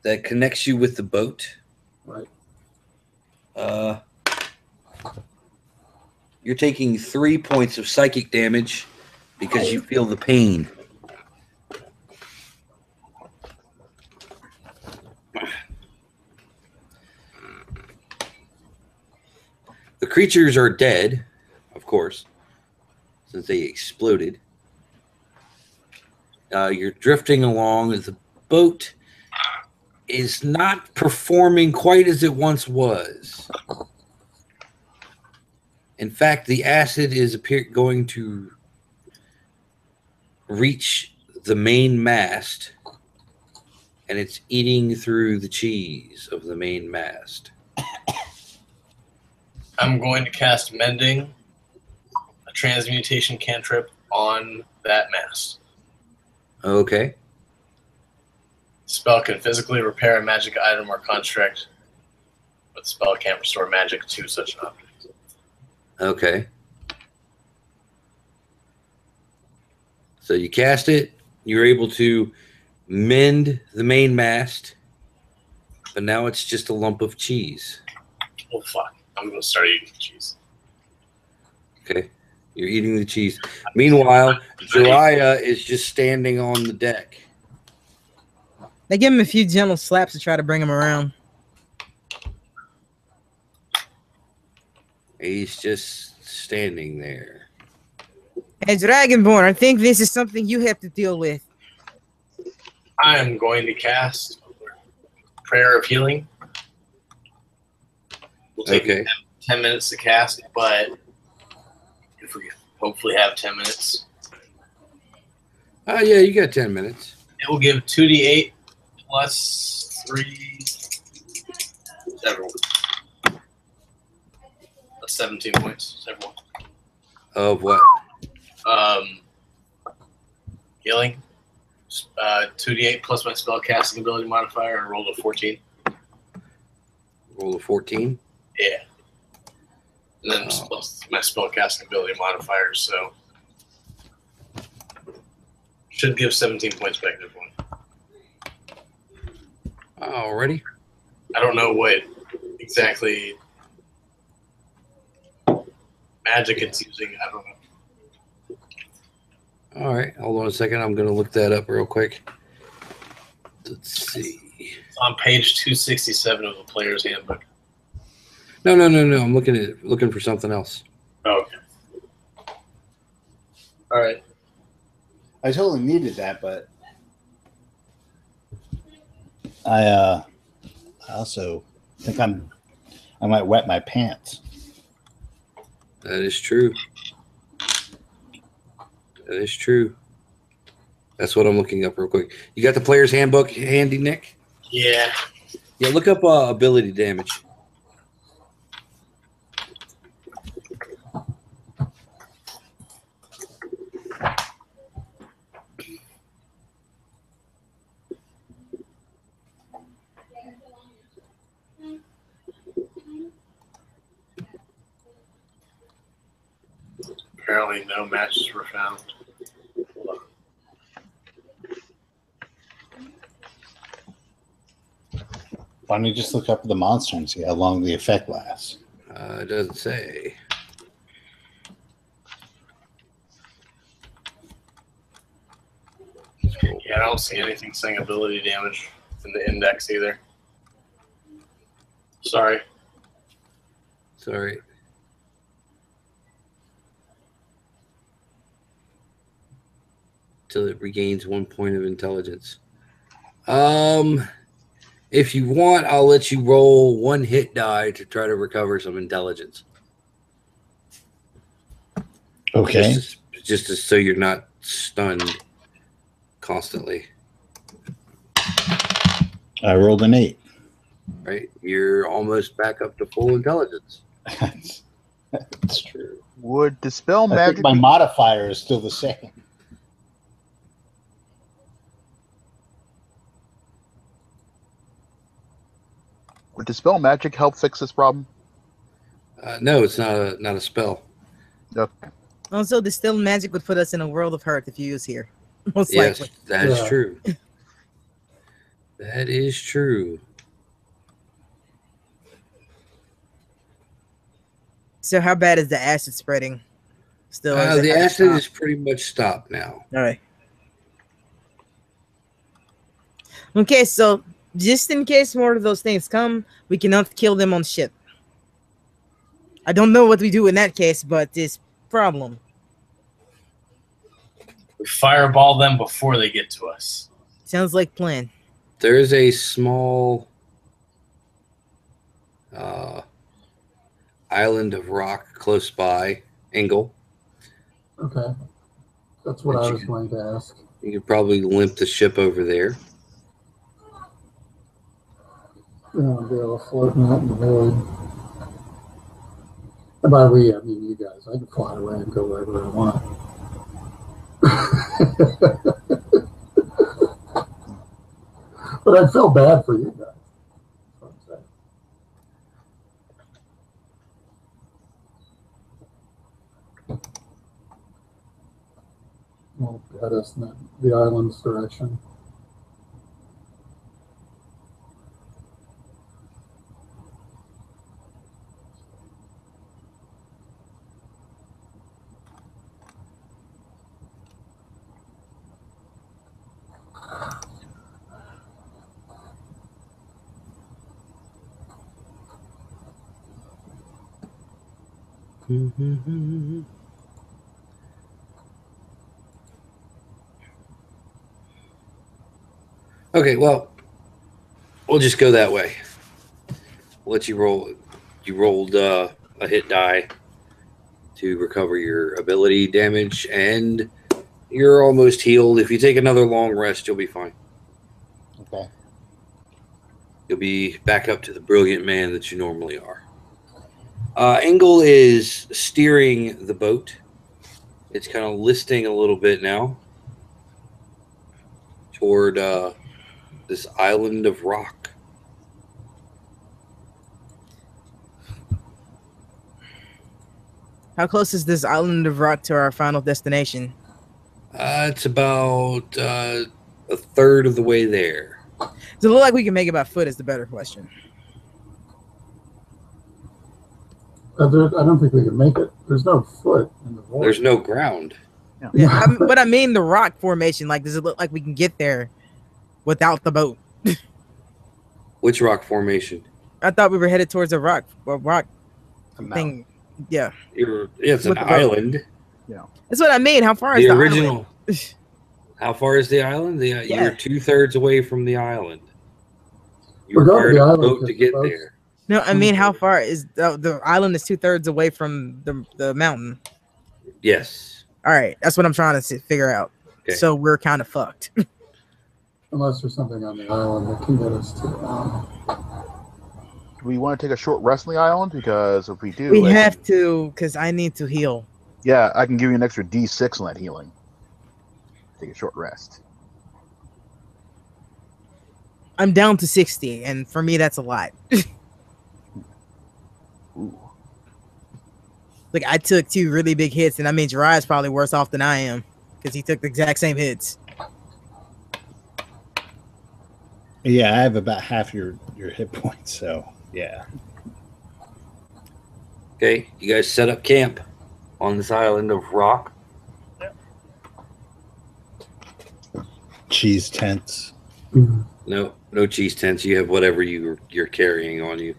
that connects you with the boat. Right. You're taking 3 points of psychic damage because you feel the pain. The creatures are dead, of course, since they exploded. You're drifting along. The boat is not performing quite as it once was. In fact, the acid is going to reach the main mast, and it's eating through the cheese of the main mast. I'm going to cast Mending, a transmutation cantrip on that mast. Okay. The spell can physically repair a magic item or construct, but the spell can't restore magic to such an object. Okay. So you cast it. You're able to mend the main mast, but now it's just a lump of cheese. Oh, fuck. I'm going to start eating cheese. Okay. You're eating the cheese. Meanwhile, Jiraiya is just standing on the deck. They give him a few gentle slaps to try to bring him around. He's just standing there. Hey, Dragonborn, I think this is something you have to deal with. I am going to cast Prayer of Healing. We'll take Okay. 10 minutes to cast, but if we hopefully have 10 minutes, Oh, yeah, you got 10 minutes. it will give 2d8 plus 3. Everyone. That's 17 points. Everyone. Of what? Healing. 2d8 plus my spell casting ability modifier. I rolled a 14. Roll a 14. Yeah. And then plus my spell casting ability modifier, so should give 17 points back to everyone. Already? I don't know what exactly magic it's using. I don't know. All right. Hold on a second. I'm going to look that up real quick. Let's see. It's on page 267 of the player's handbook. No. I'm looking for something else. Oh, okay. All right. I totally needed that, but I also think I might wet my pants. That is true. That is true. That's what I'm looking up real quick. You got the player's handbook handy, Nick? Yeah. Yeah, look up ability damage. Apparently no matches were found. Why don't you just look up the monster and see how long the effect lasts? It doesn't say. Yeah, I don't see anything saying ability damage in the index either. Sorry. Sorry. Till it regains 1 point of intelligence. If you want, I'll let you roll 1 hit die to try to recover some intelligence. Okay. Just so you're not stunned constantly. I rolled an 8. Right? You're almost back up to full intelligence. That's true. Would dispel I magic? think my modifier is still the same. Would dispel magic help fix this problem? No, it's not a spell. Okay. Also, distilled magic would put us in a world of hurt if you use here. Most Yes, likely. that is Yeah. true. That is true. So how bad is the acid spreading? Still, is it The at acid top? is pretty much stopped now. All right. Okay, so just in case more of those things come, we cannot kill them on ship. I don't know what we do in that case, but it's problem. We fireball them before they get to us. Sounds like plan. There is a small island of rock close by, Engel. Okay. That's what I was going to ask. You could probably limp the ship over there. Yeah, be able to float out in the void. And by we, I mean you guys. I can fly away and go wherever I want. But I feel bad for you guys. That's what I'm saying. Well, head us in the island's direction. Okay, well, we'll just go that way. We'll let you roll. You rolled a hit die to recover your ability damage, and you're almost healed. If you take another long rest, you'll be fine. Okay. You'll be back up to the brilliant man that you normally are. Engel is steering the boat. It's kind of listing a little bit now toward this island of rock. How close is this island of rock to our final destination? It's about a third of the way there. Does it look like we can make it by foot is the better question. I don't think we can make it. There's no foot in the void. There's no ground. Yeah, but I mean the rock formation. Like, does it look like we can get there without the boat? Which rock formation? I thought we were headed towards a rock thing. Yeah. It's an island. Yeah. That's what I mean. How far is The the original. island? How far is the island? Yeah. You're 2/3 away from the island. You We're going to required the a island boat to because get the boat's- there. No, I mean, how far is the island is 2/3 away from the mountain. Yes. All right, that's what I'm trying to figure out. Okay. So we're kind of fucked. Unless there's something on the island that can get us to. Do we want to take a short rest on the island? Because if we do, We have to, because I need to heal. Yeah, I can give you an extra D6 on that healing. Take a short rest. I'm down to 60, and for me, that's a lot. Ooh. Like, I took 2 really big hits, and that means Jiraiya's probably worse off than I am, because he took the exact same hits. Yeah, I have about half your hit points, so yeah. Okay. You guys set up camp on this island of rock. Cheese tents. No cheese tents. You have whatever you're carrying on you.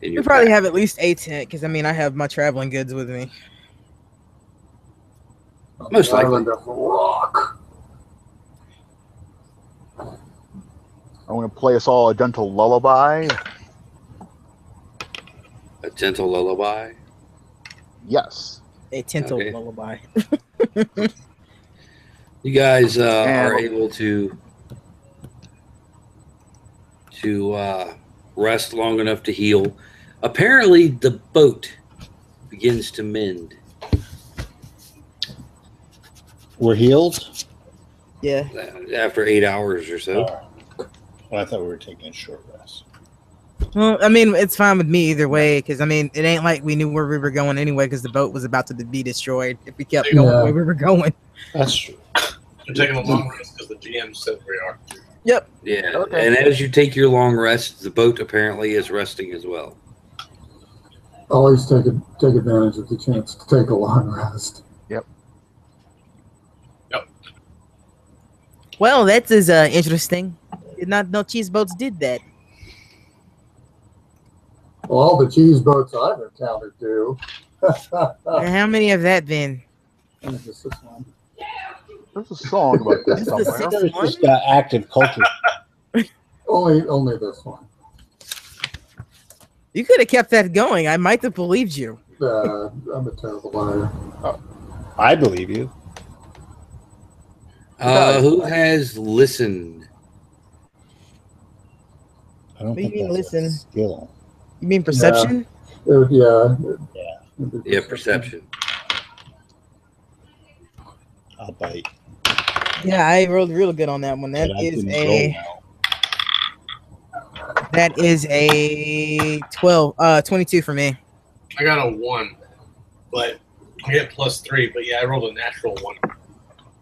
In You your probably pack. have at least a tent, because I mean, I have my traveling goods with me. Most the likely. island of rock. I'm going to play us all a gentle lullaby. A gentle lullaby. Yes. A tental Okay. lullaby. You guys are And- able to rest long enough to heal. Apparently, the boat begins to mend. We're healed? Yeah. After 8 hours or so. Well, I thought we were taking a short rest. Well, I mean, it's fine with me either way, because I mean, it ain't like we knew where we were going anyway, because the boat was about to be destroyed if we kept going the way we were going. That's true. We're taking a long rest because the GM said we are. Yep. Yeah. Okay. And as you take your long rest, the boat apparently is resting as well. Always take advantage of the chance to take a long rest. Well, that is interesting. Did not know cheese boats did that. Well, all the cheese boats I've encountered do. And how many have that been? Just this one. There's a song about this This is the somewhere. sixth There's just active culture. Only this one. You could have kept that going. I might have believed you. I'm a terrible liar. I believe you. Who has listened? I don't What do you think mean, that's listen? a skill. You mean perception? Yeah. Yeah, perception. I'll bite. Yeah, I rolled real good on that one. But I didn't roll well. That is a 22 for me. I got a 1, but I get +3. But yeah, I rolled a natural 1.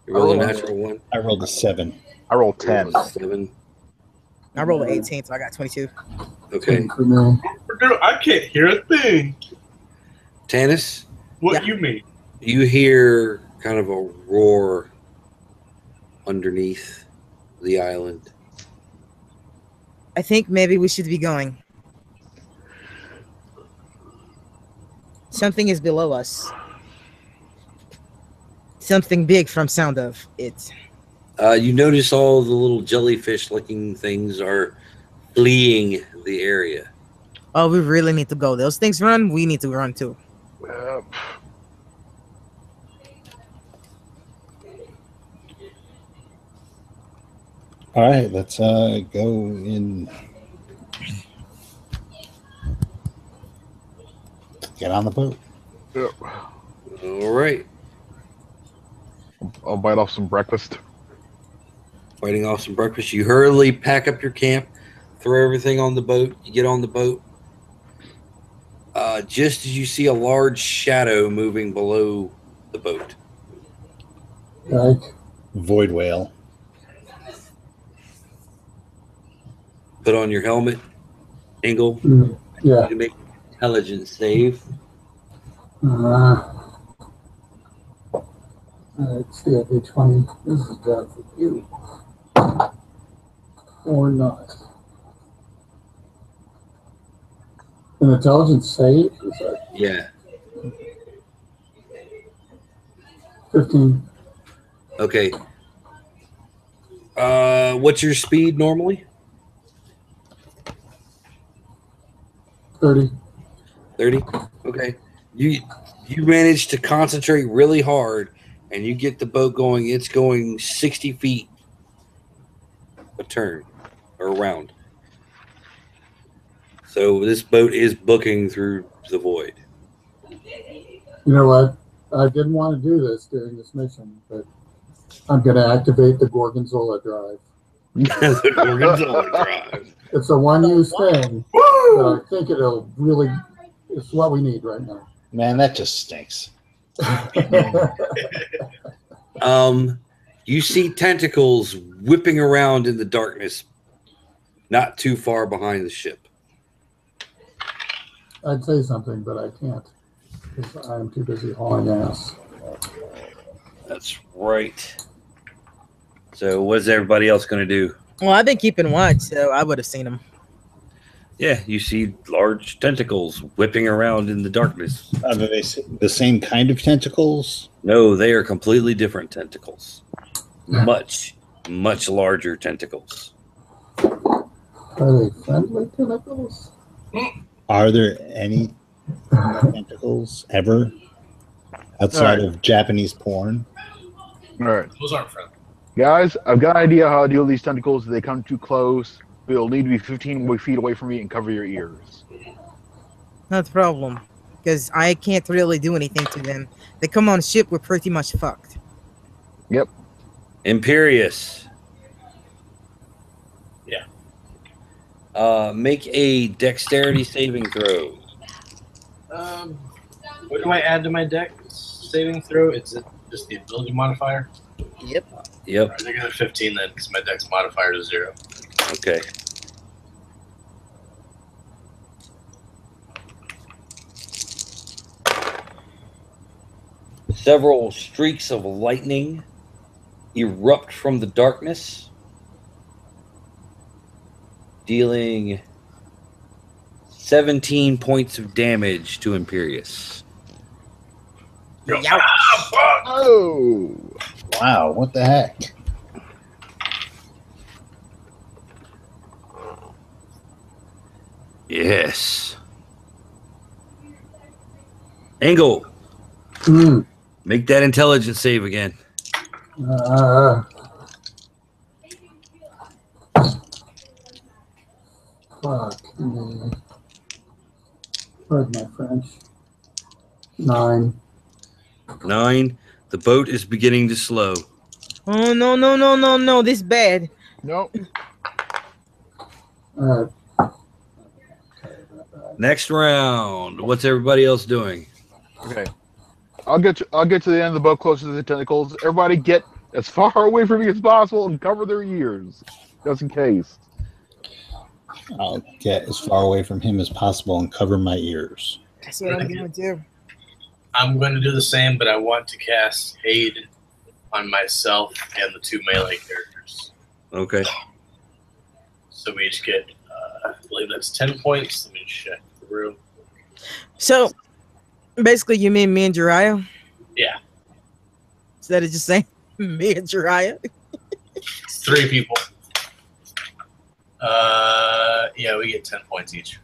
You roll a natural 1. I rolled a 7. I rolled 10. 7. I rolled an 18, so I got 22. Okay. For me. Dude, I can't hear a thing. Tanis, What Yeah. you mean? you hear kind of a roar underneath the island. I think maybe we should be going. Something is below us. Something big from sound of it. You notice all the little jellyfish-looking things are fleeing the area. Oh, we really need to go. Those things run, we need to run too. All right, let's go in. Get on the boat. Yep. All right. I'll bite off some breakfast. Fighting off some breakfast. You hurriedly pack up your camp, throw everything on the boat. You get on the boat. Just as you see a large shadow moving below the boat. Right. Void whale. Put on your helmet, Engel. Yeah. You make an intelligence save. Let's see, D20. This is bad for you. Or not. An intelligence save? Is that Yeah. 15? Okay. What's your speed normally? 30. 30? Okay. You manage to concentrate really hard and you get the boat going. It's going 60 feet a turn or around. So this boat is booking through the void. You know what? I didn't want to do this during this mission, but I'm going to activate the Gorgonzola drive. The Gorgonzola drive. It's a one-use thing, but I think it's what we need right now. Man, that just stinks. You see tentacles whipping around in the darkness, not too far behind the ship. I'd say something, but I can't because I'm too busy hauling ass. That's right. So what is everybody else going to do? Well, I've been keeping watch, so I would have seen them. Yeah, you see large tentacles whipping around in the darkness. Are they the same kind of tentacles? No, they are completely different tentacles. Much, much larger tentacles. Are they friendly tentacles? Are there any tentacles ever outside of Japanese porn? All right. Those aren't friendly. Guys, I've got an idea how to deal with these tentacles. If they come too close, but you'll need to be 15 feet away from me and cover your ears. Not the problem, because I can't really do anything to them. They come on ship, we're pretty much fucked. Yep. Imperious. Yeah. Make a dexterity saving throw. What do I add to my deck saving throw? It's just the ability modifier. Yep. Yep. Alright, I got a 15 then, because my deck's modifier is 0. Okay. Several streaks of lightning erupt from the darkness, dealing 17 points of damage to Imperious. Youch. Oh! Wow, what the heck? Yes. Angle, Hmm. make that intelligence save again. Fuck me. Pardon my French. 9. 9. The boat is beginning to slow. Oh no! This bad. Nope. All right. Next round. What's everybody else doing? Okay. I'll get to the end of the boat closer to the tentacles. Everybody get as far away from me as possible and cover their ears, just in case. I'll get as far away from him as possible and cover my ears. That's what I'm gonna do. I'm going to do the same, but I want to cast Aid on myself and the 2 melee characters. Okay. So we each get, I believe that's 10 points. Let me check through. So, basically, you mean me and Jiraiya? Yeah. Instead of just saying me and Jiraiya? It's 3 people. Yeah, we get 10 points each.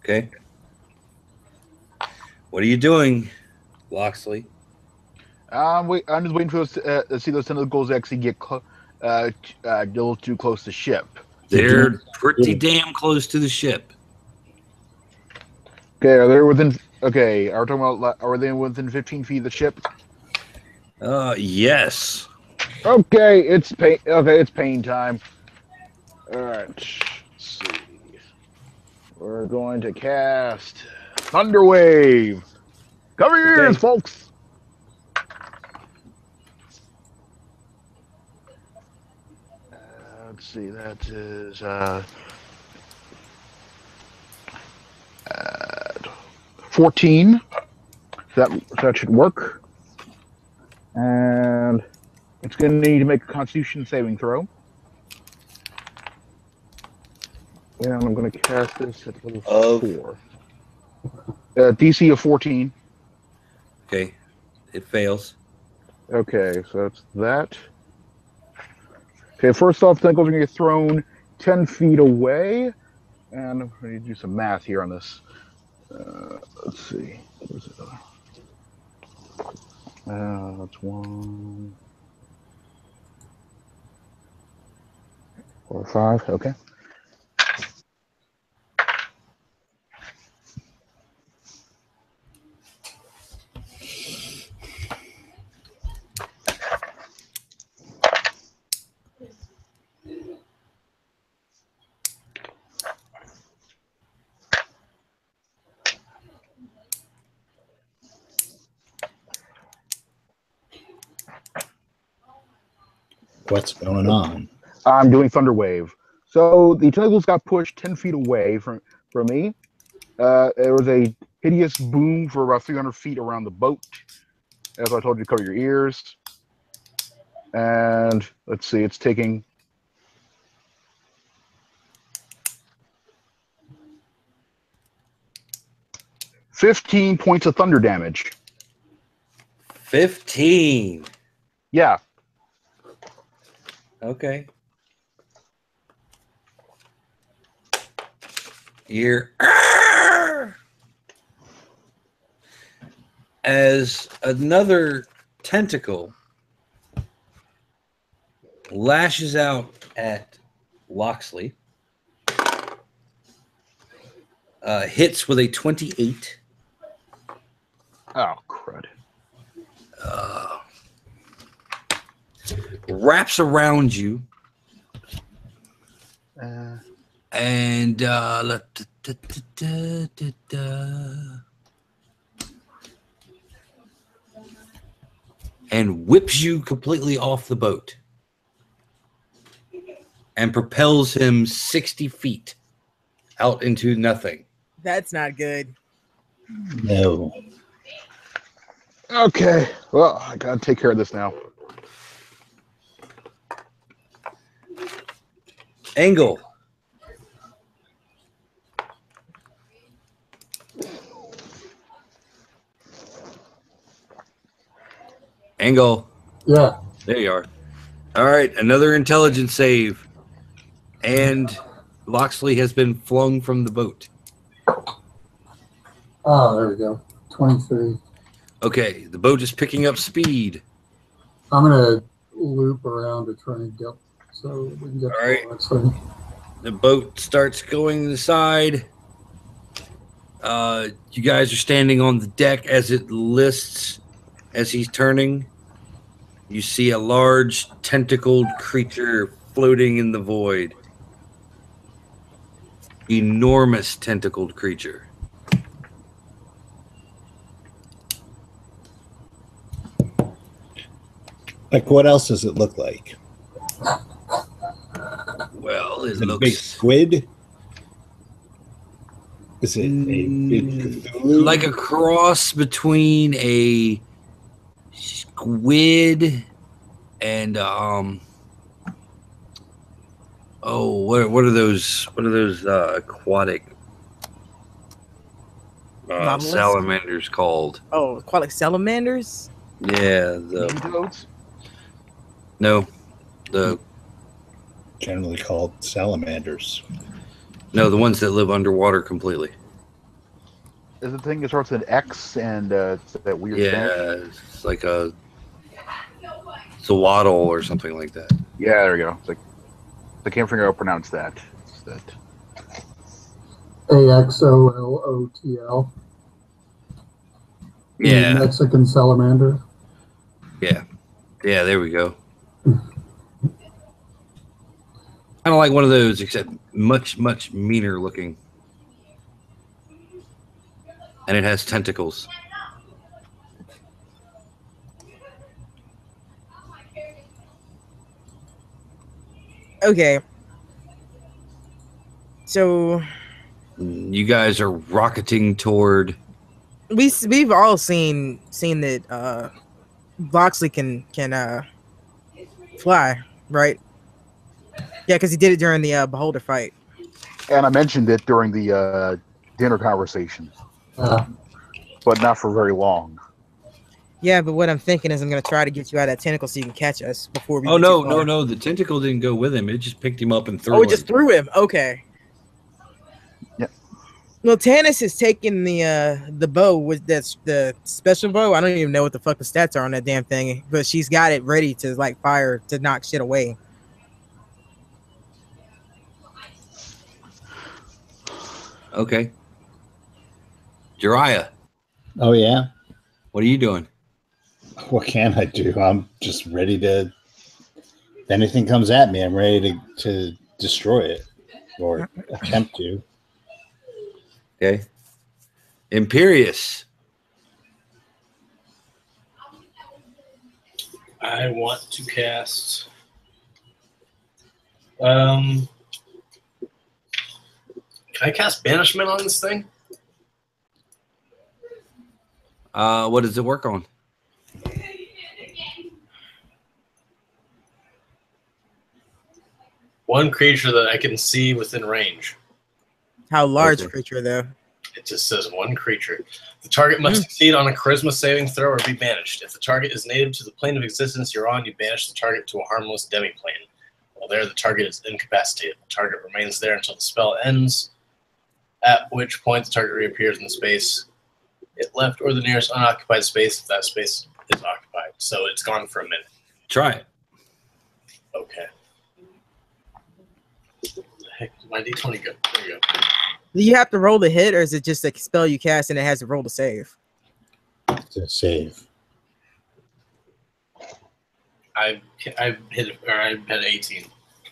Okay. What are you doing, Loxley? I'm just waiting for those to see those tentacles actually get a little too close to ship. They're pretty damn close to the ship. Okay, are they within? Okay, are we talking about? Are they within 15 feet of the ship? Yes. Okay, it's pain. Okay, it's pain time. All right, let's see. We're going to cast Thunder Wave. Cover your ears, folks. Let's see. That is 14. That should work. And it's going to need to make a Constitution saving throw. And I'm going to cast this at level 4. DC of 14. Okay. It fails. Okay, so that's that. Okay, first off, tentacles are going to get thrown 10 feet away. And I'm going to do some math here on this. Let's see. Where's it? That's 1, 4, 5. Okay. What's going on? I'm doing Thunder Wave. So the tentacles got pushed 10 feet away from me. There was a hideous boom for about 300 feet around the boat. As I told you to cover your ears. And let's see, it's taking 15 points of thunder damage. 15. Yeah. Okay. You're as another tentacle lashes out at Loxley, hits with a 28. Oh, crud. Wraps around you and and whips you completely off the boat and propels him 60 feet out into nothing. That's not good. No. Okay. Well, I gotta take care of this now. Angle. Angle. Yeah. There you are. All right, another intelligence save. And Loxley has been flung from the boat. Oh, there we go. 23. Okay, the boat is picking up speed. I'm gonna loop around to try and get so we can get All right. to Loxley. The boat starts going to the side. You guys are standing on the deck as it lists, as he's turning. You see a large tentacled creature floating in the void. Enormous tentacled creature. Like, what else does it look like? Well, it Is it a looks big squid? Is it a big Cthulhu? like a cross between a squid and what are those aquatic Nautilus? salamanders called? Oh, aquatic salamanders? Yeah, Goats? the Generally called salamanders. the ones that live underwater completely. Is the thing that starts with an X and it's that weird Spanish? Yeah, it's like a swaddle or something like that. Yeah, there we go. It's like I can't figure out how to pronounce that. It's that. AXOLOTL. Yeah, Mexican salamander. yeah, there we go. Kind of like one of those, except much, much meaner looking. And it has tentacles. Okay. So You guys are rocketing toward. we've all seen that Loxley can fly, right? Yeah, because he did it during the Beholder fight. And I mentioned it during the dinner conversation, but not for very long. Yeah, but what I'm thinking is I'm gonna try to get you out of that tentacle so you can catch us before we. Oh get too far. no! The tentacle didn't go with him. It just picked him up and threw Oh, him. it just threw him. Okay. Yeah. Well, Tannis is taking the bow with that's the special bow. I don't even know what the fuck the stats are on that damn thing, but she's got it ready to like fire to knock shit away. Okay. Jiraiya, Oh, yeah? what are you doing? What can I do? I'm just ready to... If anything comes at me, I'm ready to destroy it. Or attempt to. Okay. Imperious. I want to cast. Can I cast banishment on this thing? What does it work on? One creature that I can see within range. How large Okay. creature though? It just says one creature. The target must succeed on a charisma saving throw or be banished. If the target is native to the plane of existence you're on, you banish the target to a harmless demi-plane. While there, the target is incapacitated. The target remains there until the spell ends, at which point the target reappears in the space it left or the nearest unoccupied space if that space is occupied. So it's gone for a minute. Try it. Okay. The heck did my D20 go? There you go. Do you have to roll the hit, or is it just a spell you cast and it has to roll to save? To save. I hit it, or I had 18.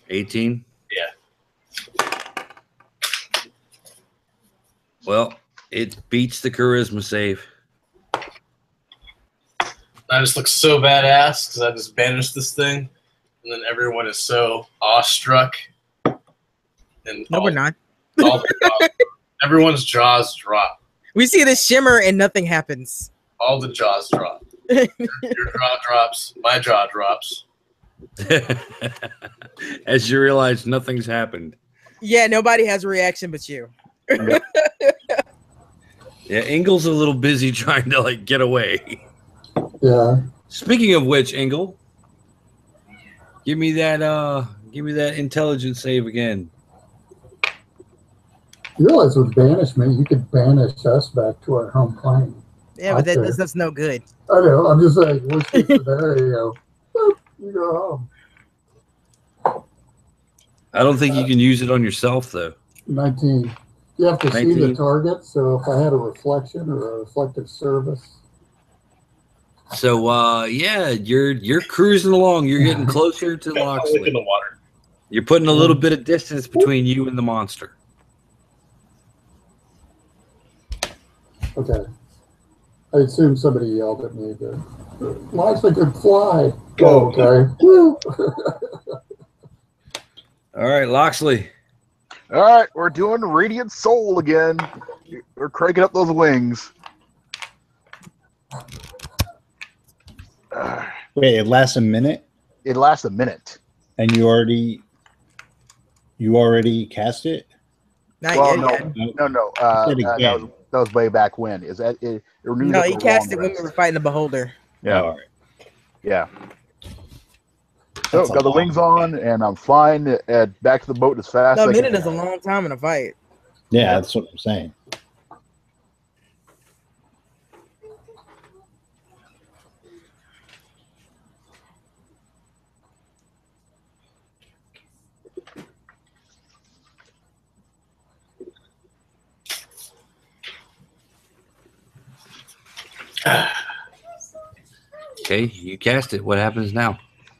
18? Yeah. Well, it beats the charisma save. I just look so badass because I just banished this thing, and then everyone is so awestruck. And No, we're not. Everyone's jaws drop. We see the shimmer and nothing happens. All the jaws drop. Your jaw drops. My jaw drops. As you realize nothing's happened. Yeah, nobody has a reaction but you. Yeah, Engel's a little busy trying to like get away. Yeah. Speaking of which, Engel, give me that intelligence save again. You realize with banishment, you could banish us back to our home plane. Yeah, but that's no good. I know. I'm just saying, worst case scenario, boop, you go home. I don't think you can use it on yourself though. 19. You have to 19. see the target. So if I had a reflection or a reflective service. So yeah, you're cruising along. You're getting closer to Look in Loxley. the water. You're putting a little bit of distance between you and the monster. Okay. I assume somebody yelled at me that Loxley could fly. Go. Okay. Woo. All right, Loxley. All right, we're doing Radiant Soul again. We're cranking up those wings. Wait, it lasts a minute, It lasts a minute. and you already cast it? Not Well, yet. no. Said again. That was way back when. Is that it? Renewed No, it he for cast long it when we rest. were fighting the beholder. Yeah, Oh, all right. yeah. So That's a got the long wings on, and I'm flying back to the boat as fast No, as a I minute can. is a long time in a fight. Yeah, that's what I'm saying. Okay, you cast it. What happens now?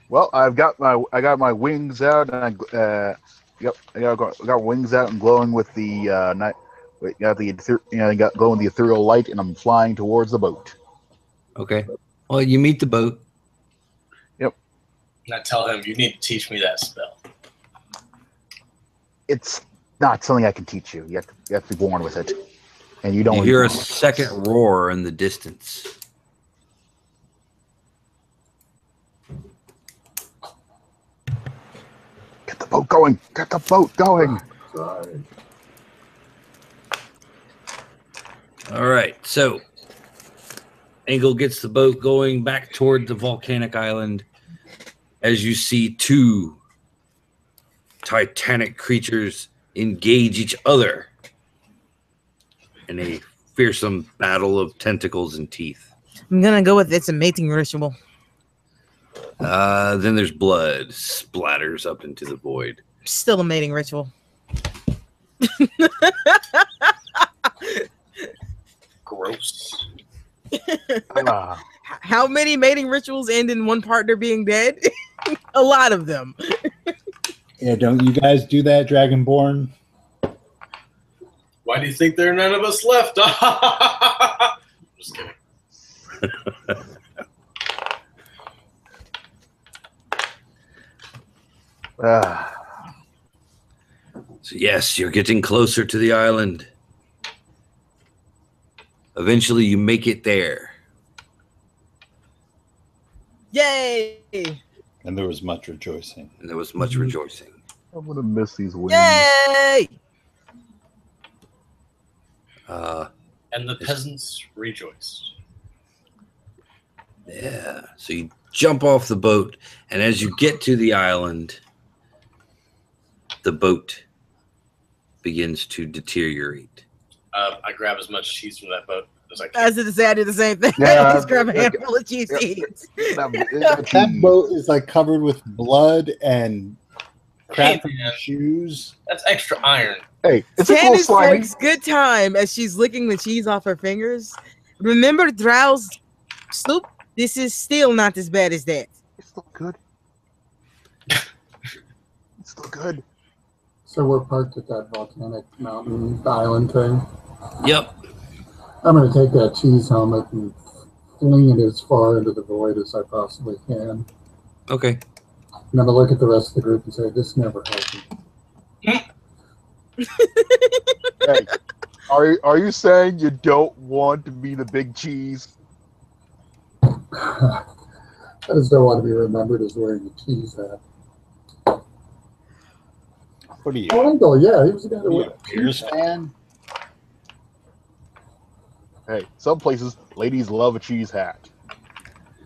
Well, I got my wings out, and I got wings out and glowing with the night. Got glowing the ethereal light, and I'm flying towards the boat. Okay. Well, you meet the boat. And I tell him, you need to teach me that spell. It's not something I can teach you. You have to be born with it, and you don't. You hear a second roar in the distance. Get the boat going. Get the boat going. Sorry. All right, so Engel gets the boat going back toward the volcanic island as you see two titanic creatures engage each other in a fearsome battle of tentacles and teeth. I'm gonna go with it's a mating ritual. Then there's blood splatters up into the void. Still a mating ritual. Gross. How many mating rituals end in one partner being dead? A lot of them. Yeah, don't you guys do that, Dragonborn? Why do you think there are none of us left? Just kidding. So yes, you're getting closer to the island. Eventually you make it there. Yay! And there was much rejoicing. And there was much rejoicing. I'm gonna miss these wings. Yay! And the peasants rejoiced. Yeah. So you jump off the boat, and as you get to the island, the boat begins to deteriorate. I grab as much cheese from that boat as I can. As to say, I do the same thing. Yeah, Just grab a yeah, handful of cheese seeds. That boat is like covered with blood and crap Hey, from man. your shoes. That's extra iron. Hey, it's a little Candace slimy. takes good time as she's licking the cheese off her fingers. Remember Drow's sloop? This is still not as bad as that. It's still good. It's still good. So we're parked at that volcanic mountain island thing. Yep. I'm going to take that cheese helmet and fling it as far into the void as I possibly can. Okay. I'm going to look at the rest of the group and say, this never happened. Hey, Are you saying you don't want to be the big cheese? I just don't want to be remembered as wearing a cheese hat. What are you? Oh, Engel, yeah, he was the guy that Are you wore a a Pierce fan? Hey, some places ladies love a cheese hat.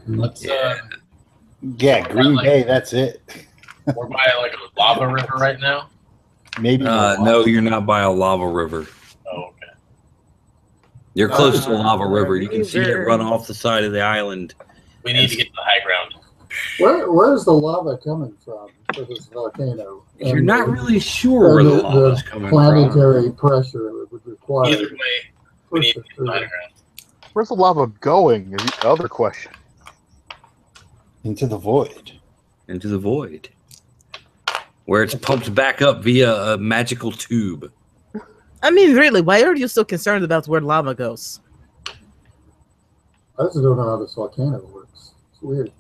Let's Yeah, Green Bay. That's it. we're by like a lava river right now. Maybe. No, you're not by a lava river. Oh, okay. You're close to a lava Lava river. You can see it river. run off the side of the island. We need to get to the high ground. Where's the lava coming from for this volcano? You're And not the- really sure where and the lava's coming from. planetary pressure it would require. Either way, we need to get to the high ground. Where's the lava going? Is the other question. Into the void. Into the void, where it's pumped back up via a magical tube. I mean, really, why are you so concerned about where lava goes? I just don't know how this volcano works. It's weird.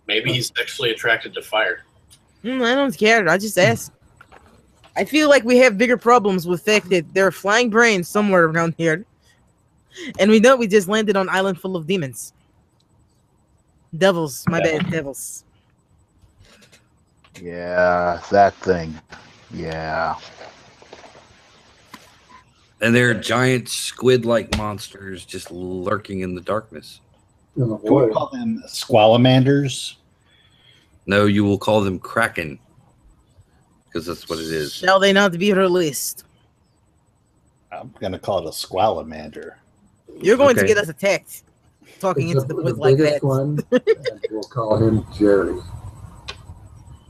Maybe he's sexually attracted to fire. I don't care. I just ask. I feel like we have bigger problems with the fact that there are flying brains somewhere around here. And we know we just landed on an island full of demons. Devils. My bad, devils. Yeah, that thing. Yeah. And there are giant squid-like monsters just lurking in the darkness. In the Can we void. call them squalamanders? No, you will call them kraken, because that's what it is. Shall they not be released? I'm gonna call it a squalamander. You're going to Okay. get us attacked. Talking It's into the the void like biggest that. one, and we'll call him Jerry.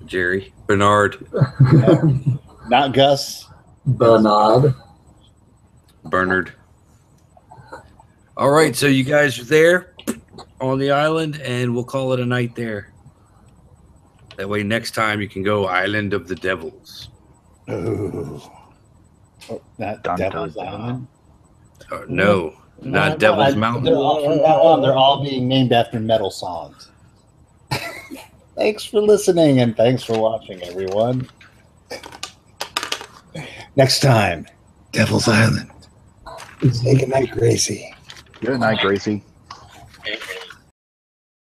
Jerry, Bernard, Not Gus. Bernard. Bernard. All right, so you guys are there on the island, and we'll call it a night there. That way, next time you can go Island of the Devils. Ooh. Oh, not Dun, Devil's dun, dun. Island. No, not Devil's Mountain. From now on, they're all being named after metal songs. Thanks for listening and thanks for watching, everyone. Next time, Devil's Island. Say goodnight, Gracie. Good night, Gracie.